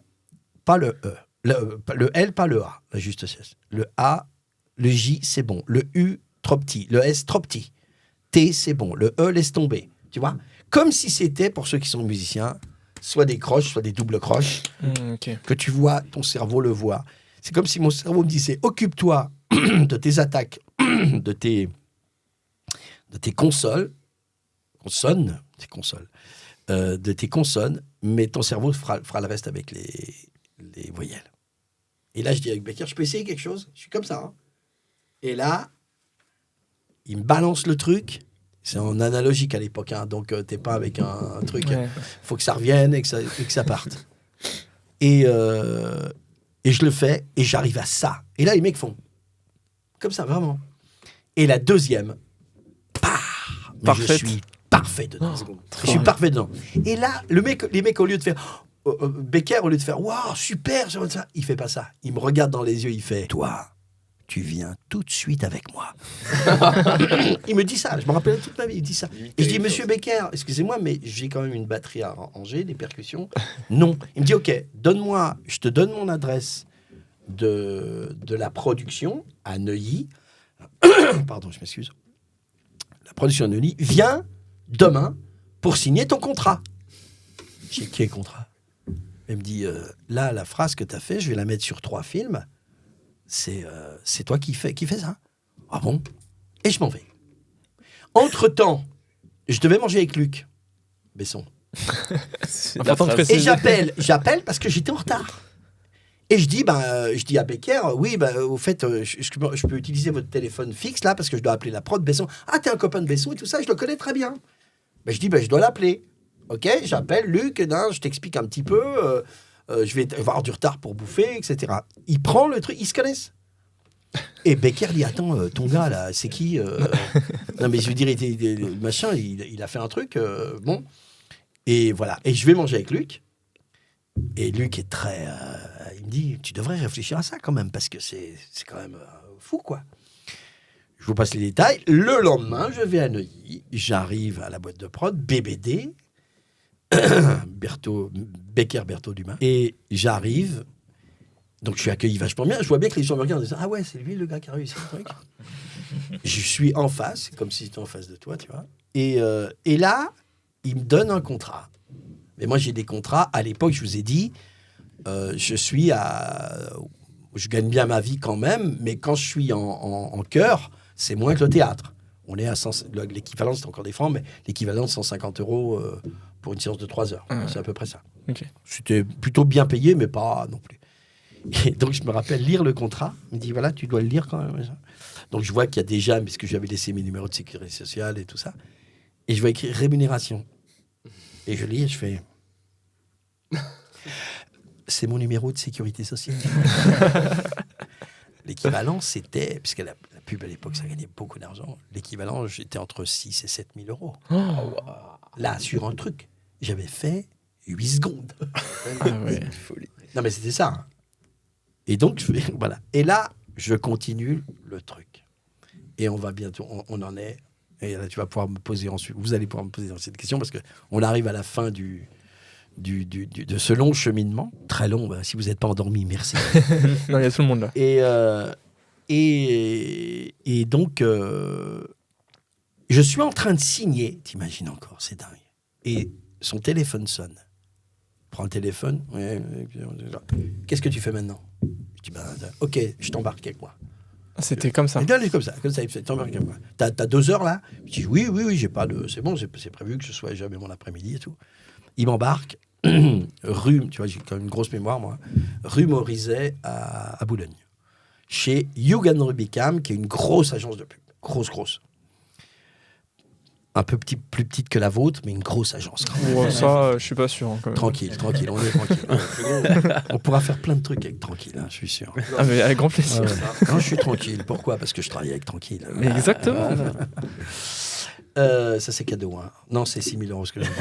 pas le E. Le L, pas le A, la Juste Sèche. Le A, le J, c'est bon. Le U, trop petit. Le S, trop petit. T, c'est bon. Le E, laisse tomber. Tu vois? Comme si c'était, pour ceux qui sont musiciens, soit des croches, soit des doubles croches, que tu vois, ton cerveau le voit. C'est comme si mon cerveau me disait, occupe-toi de tes attaques, de tes consonnes, de tes consonnes, mais ton cerveau fera le reste avec les voyelles. Et là, je dis avec Becker, je peux essayer quelque chose? Je suis comme ça. Hein. Et là, il me balance le truc. C'est en analogique à l'époque, hein, donc t'es pas avec un truc. Il faut que ça revienne et que ça parte. Et je le fais, et j'arrive à ça. Et là, les mecs font comme ça, vraiment. Et la deuxième, je suis parfait dedans. Je suis parfait dedans. Et là, les mecs, au lieu de faire Becker, au lieu de faire waouh, super, il fait pas ça. Il me regarde dans les yeux, il fait toi, tu viens tout de suite avec moi. Il me dit ça, je me rappelle toute ma vie, il dit ça. Et je dis, monsieur Becker, excusez-moi, mais j'ai quand même une batterie à Angers, des percussions. Non. Il me dit, ok, je te donne mon adresse de la production à Neuilly. Pardon, je m'excuse. La production à Neuilly, viens demain pour signer ton contrat. J'ai dit, quel contrat? Il me dit, là, la phrase que tu as fait, je vais la mettre sur 3 films. C'est toi qui fais ça? Ah bon? Et je m'en vais. Entre-temps, je devais manger avec Luc Besson. Et j'appelle parce que j'étais en retard. Et je dis à Becker, oui, au fait, je peux utiliser votre téléphone fixe là parce que je dois appeler la prod Besson. Ah, t'es un copain de Besson et tout ça, je le connais très bien. Je dis, je dois l'appeler. Ok, j'appelle Luc, je t'explique un petit peu. Je vais avoir du retard pour bouffer, etc. Il prend le truc, ils se connaissent. Et Becker dit, attends, ton gars là, c'est qui? Non mais je veux dire, machin, il a fait un truc, bon. Et voilà, et je vais manger avec Luc. Et Luc est très... il me dit, tu devrais réfléchir à ça quand même, parce que c'est quand même fou, quoi. Je vous passe les détails. Le lendemain, je vais à Neuilly, j'arrive à la boîte de prod, BBD, Becker Berthaud Dumas, et j'arrive, donc je suis accueilli vachement bien, je vois bien que les gens me regardent en disant, ah ouais, c'est lui le gars qui a réussi le truc. Je suis en face, comme si j'étais en face de toi, tu vois, et là, il me donne un contrat. Mais moi, j'ai des contrats. À l'époque, je vous ai dit, je gagne bien ma vie quand même, mais quand je suis en chœur, c'est moins que le théâtre. On est à l'équivalent, c'est encore des francs, mais l'équivalent de 150 € pour une séance de 3 heures. C'est à peu près ça. Okay. C'était plutôt bien payé, mais pas non plus. Et donc, je me rappelle lire le contrat. Il me dit, voilà, tu dois le lire quand même. Donc, je vois qu'il y a déjà, parce que j'avais laissé mes numéros de sécurité sociale et tout ça. Et je vois écrire rémunération. Et je lis et je fais... C'est mon numéro de sécurité sociale. L'équivalent, c'était... Puisque la pub, à l'époque, ça gagnait beaucoup d'argent. L'équivalent, j'étais entre 6 et 7 000 €. Oh, wow. Là, sur un truc, j'avais fait 8 secondes. Ah ouais. Non, mais c'était ça. Hein. Et donc, voilà. Et là, je continue le truc. Et on va bientôt... On en est Et là, tu vas pouvoir me poser ensuite. Vous allez pouvoir me poser cette question parce que on arrive à la fin de ce long cheminement, très long. Si vous n'êtes pas endormi, merci. Non, il y a tout le monde là. Et donc, je suis en train de signer. T'imagines encore, c'est dingue. Et son téléphone sonne. Prends le téléphone. Ouais, qu'est-ce que tu fais maintenant? Je dis ok, je t'embarque avec moi. C'était comme ça. Comme ça, t'embarques avec moi. T'as 2 heures là? Je dis oui, j'ai pas de. C'est bon, c'est prévu que je sois jamais mon après-midi et tout. Il m'embarque. Rue, tu vois, j'ai quand même une grosse mémoire moi. Rue Morizet à Boulogne. Chez Hugh & Rubicam, qui est une grosse agence de pub. Grosse. Un peu plus petite que la vôtre, mais une grosse agence. Ouais, ça, je suis pas sûr. Quand même. Tranquille, on est tranquille. On pourra faire plein de trucs avec Tranquille, je suis sûr. Ah, mais avec grand plaisir. Non, je suis tranquille. Pourquoi? Parce que je travaille avec Tranquille. Mais exactement. Ça, c'est cadeau. Non, c'est 6 000 € ce que j'ai.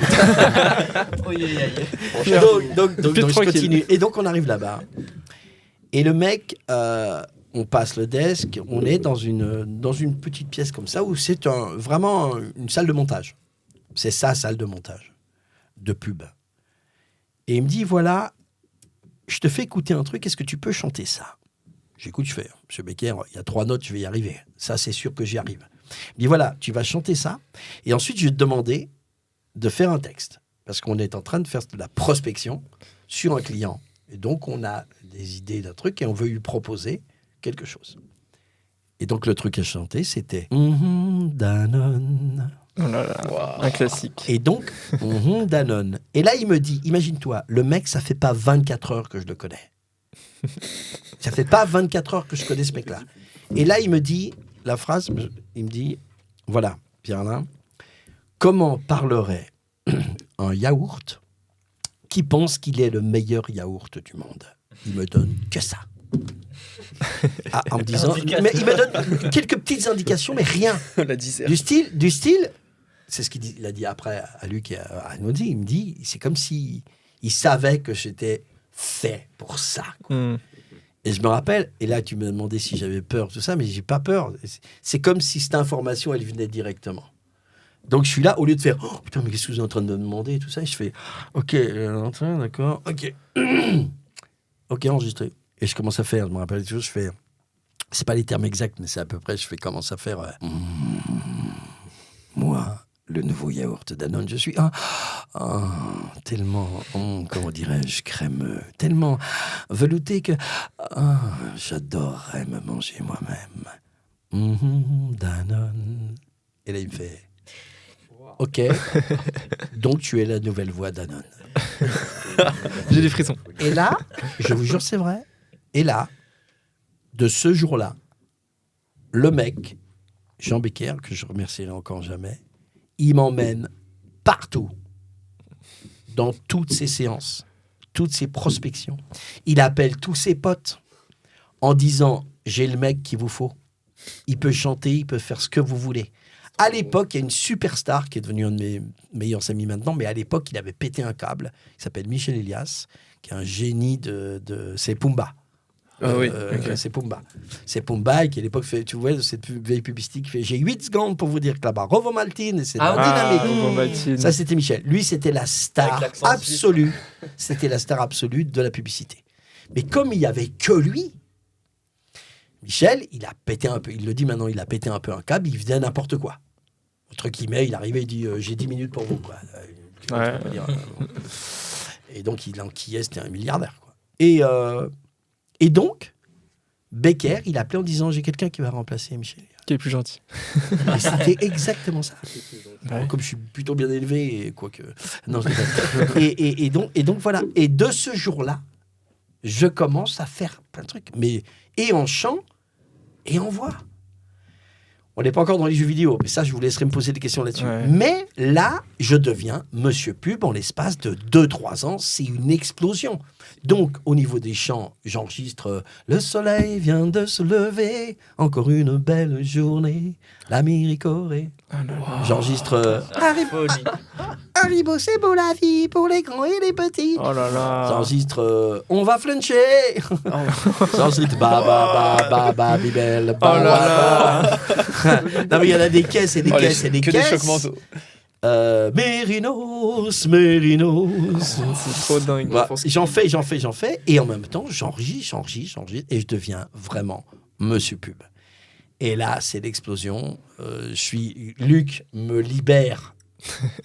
Donc, je continue. Et donc, on arrive là-bas. Et le mec... on passe le desk, on est dans une petite pièce comme ça, où c'est vraiment une salle de montage. C'est sa salle de montage, de pub. Et il me dit, voilà, je te fais écouter un truc, est-ce que tu peux chanter ça? J'écoute, je fais, Monsieur Becker, il y a 3 notes, je vais y arriver. Ça, c'est sûr que j'y arrive. Il me dit, voilà, tu vas chanter ça, et ensuite, je vais te demander de faire un texte. Parce qu'on est en train de faire de la prospection sur un client. Et donc, on a des idées d'un truc, et on veut lui proposer quelque chose. Et donc, le truc à chanter, c'était Danone. Oh là là, wow. Un classique. Et donc, Danone. Et là, il me dit, imagine-toi, le mec, ça fait pas 24 heures que je le connais. Ça fait pas 24 heures que je connais ce mec-là. Et là, il me dit, la phrase, il me dit, voilà, Pierre-Alain, comment parlerait un yaourt qui pense qu'il est le meilleur yaourt du monde? Il me donne que ça. En me disant, mais il me donne quelques petites indications, mais rien. Du style, c'est ce qu'il a dit après à Luc et à Naudi. Il me dit, c'est comme si il savait que j'étais fait pour ça. Et je me rappelle, et là tu me demandais si j'avais peur, tout ça, mais j'ai pas peur. C'est comme si cette information, elle venait directement. Donc je suis là, au lieu de faire, oh putain, mais qu'est-ce que vous êtes en train de me demander, tout ça, je fais, ok, d'accord, ok, ok, enregistré. Et je commence à faire, je me rappelle toujours, je fais, c'est pas les termes exacts, mais c'est à peu près, je commence à faire, moi, le nouveau yaourt Danone, je suis tellement, comment dirais-je, crémeux, tellement velouté que j'adorerais me manger moi-même. Danone. Et là, il me fait, ok, donc tu es la nouvelle voix Danone. J'ai des frissons. Et là, je vous jure, c'est vrai. Et là, de ce jour-là, le mec, Jean Becker, que je remercierai encore jamais, il m'emmène partout, dans toutes ses séances, toutes ses prospections. Il appelle tous ses potes en disant « J'ai le mec qu'il vous faut. Il peut chanter, il peut faire ce que vous voulez. » À l'époque, il y a une superstar qui est devenue un de mes meilleurs amis maintenant, mais à l'époque, il avait pété un câble. Il s'appelle Michel Elias, qui est un génie c'est Pumba. Oui, c'est Pumba. C'est Pumba qui à l'époque fait, tu vois, cette vieille publicité qui fait j'ai 8 secondes pour vous dire que là-bas, Rovo Maltine, c'est dynamique. Ça, c'était Michel. Lui, c'était la star absolue. C'était la star absolue de la publicité. Mais comme il n'y avait que lui, Michel, il a pété un peu, il le dit maintenant, il a pété un peu un câble, il faisait n'importe quoi. Entre guillemets, il arrivait, il dit j'ai 10 minutes pour vous. Quoi. Et donc, il enquillait, c'était un milliardaire. Quoi. Et donc, Becker, il appelait en disant j'ai quelqu'un qui va remplacer Michel. Qui est plus gentil. Et c'était exactement ça. Ouais. Comme je suis plutôt bien élevé, quoique. Non, et donc, voilà. Et de ce jour-là, je commence à faire plein de trucs. Mais, et en chant, et en voix. On n'est pas encore dans les jeux vidéo, mais ça, je vous laisserai me poser des questions là-dessus. Ouais. Mais là, je deviens Monsieur Pub en l'espace de 2-3 ans. C'est une explosion. Donc, au niveau des chants, j'enregistre « Le soleil vient de se lever, encore une belle journée, la miricorée ». J'enregistre Haribo, c'est beau la vie pour les grands et les petits. Oh là là. J'enregistre on va fluncher. J'enregistre ba bibel. Oh là Non mais il y en a des caisses et des caisses et des que caisses. des chocs mentaux. Mérinos. C'est trop dingue. Voilà. J'en fais. Et en même temps, j'enregistre. Et je deviens vraiment monsieur pub. Et là, c'est l'explosion. Luc me libère.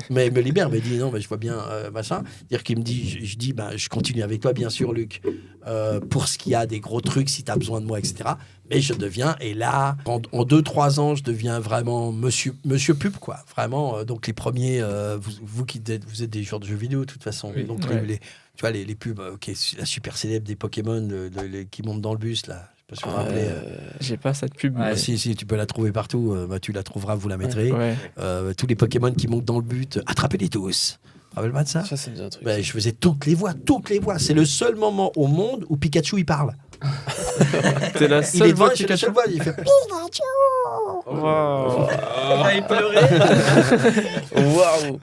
Mais il me libère, me dit non, mais je vois bien, machin. C'est-à-dire qu'il me dit, je dis, je continue avec toi, bien sûr, Luc, pour ce qu'il y a des gros trucs, si tu as besoin de moi, etc. Mais je deviens, et là, en 2-3 ans, je deviens vraiment monsieur pub, quoi. Vraiment, donc les premiers, vous êtes des joueurs de jeux vidéo, de toute façon. Oui. Donc, tu vois, les pubs, la super célèbre des Pokémon, qui montent dans le bus, là. Je sais pas si vous vous rappelez. J'ai pas cette pub. Ouais. Si, tu peux la trouver partout. Tu la trouveras, vous la mettrez. Ouais. Tous les Pokémon qui montent dans le but, attrapez-les tous. Rappelle-moi de ça. Ça me dit un truc. Je faisais toutes les voix. C'est le seul moment au monde où Pikachu il parle. T'es la Il est seule devant, voix de je fais la Pikachu. seule voix, il fait. Pikachu. Waouh. Il pleurait. Waouh.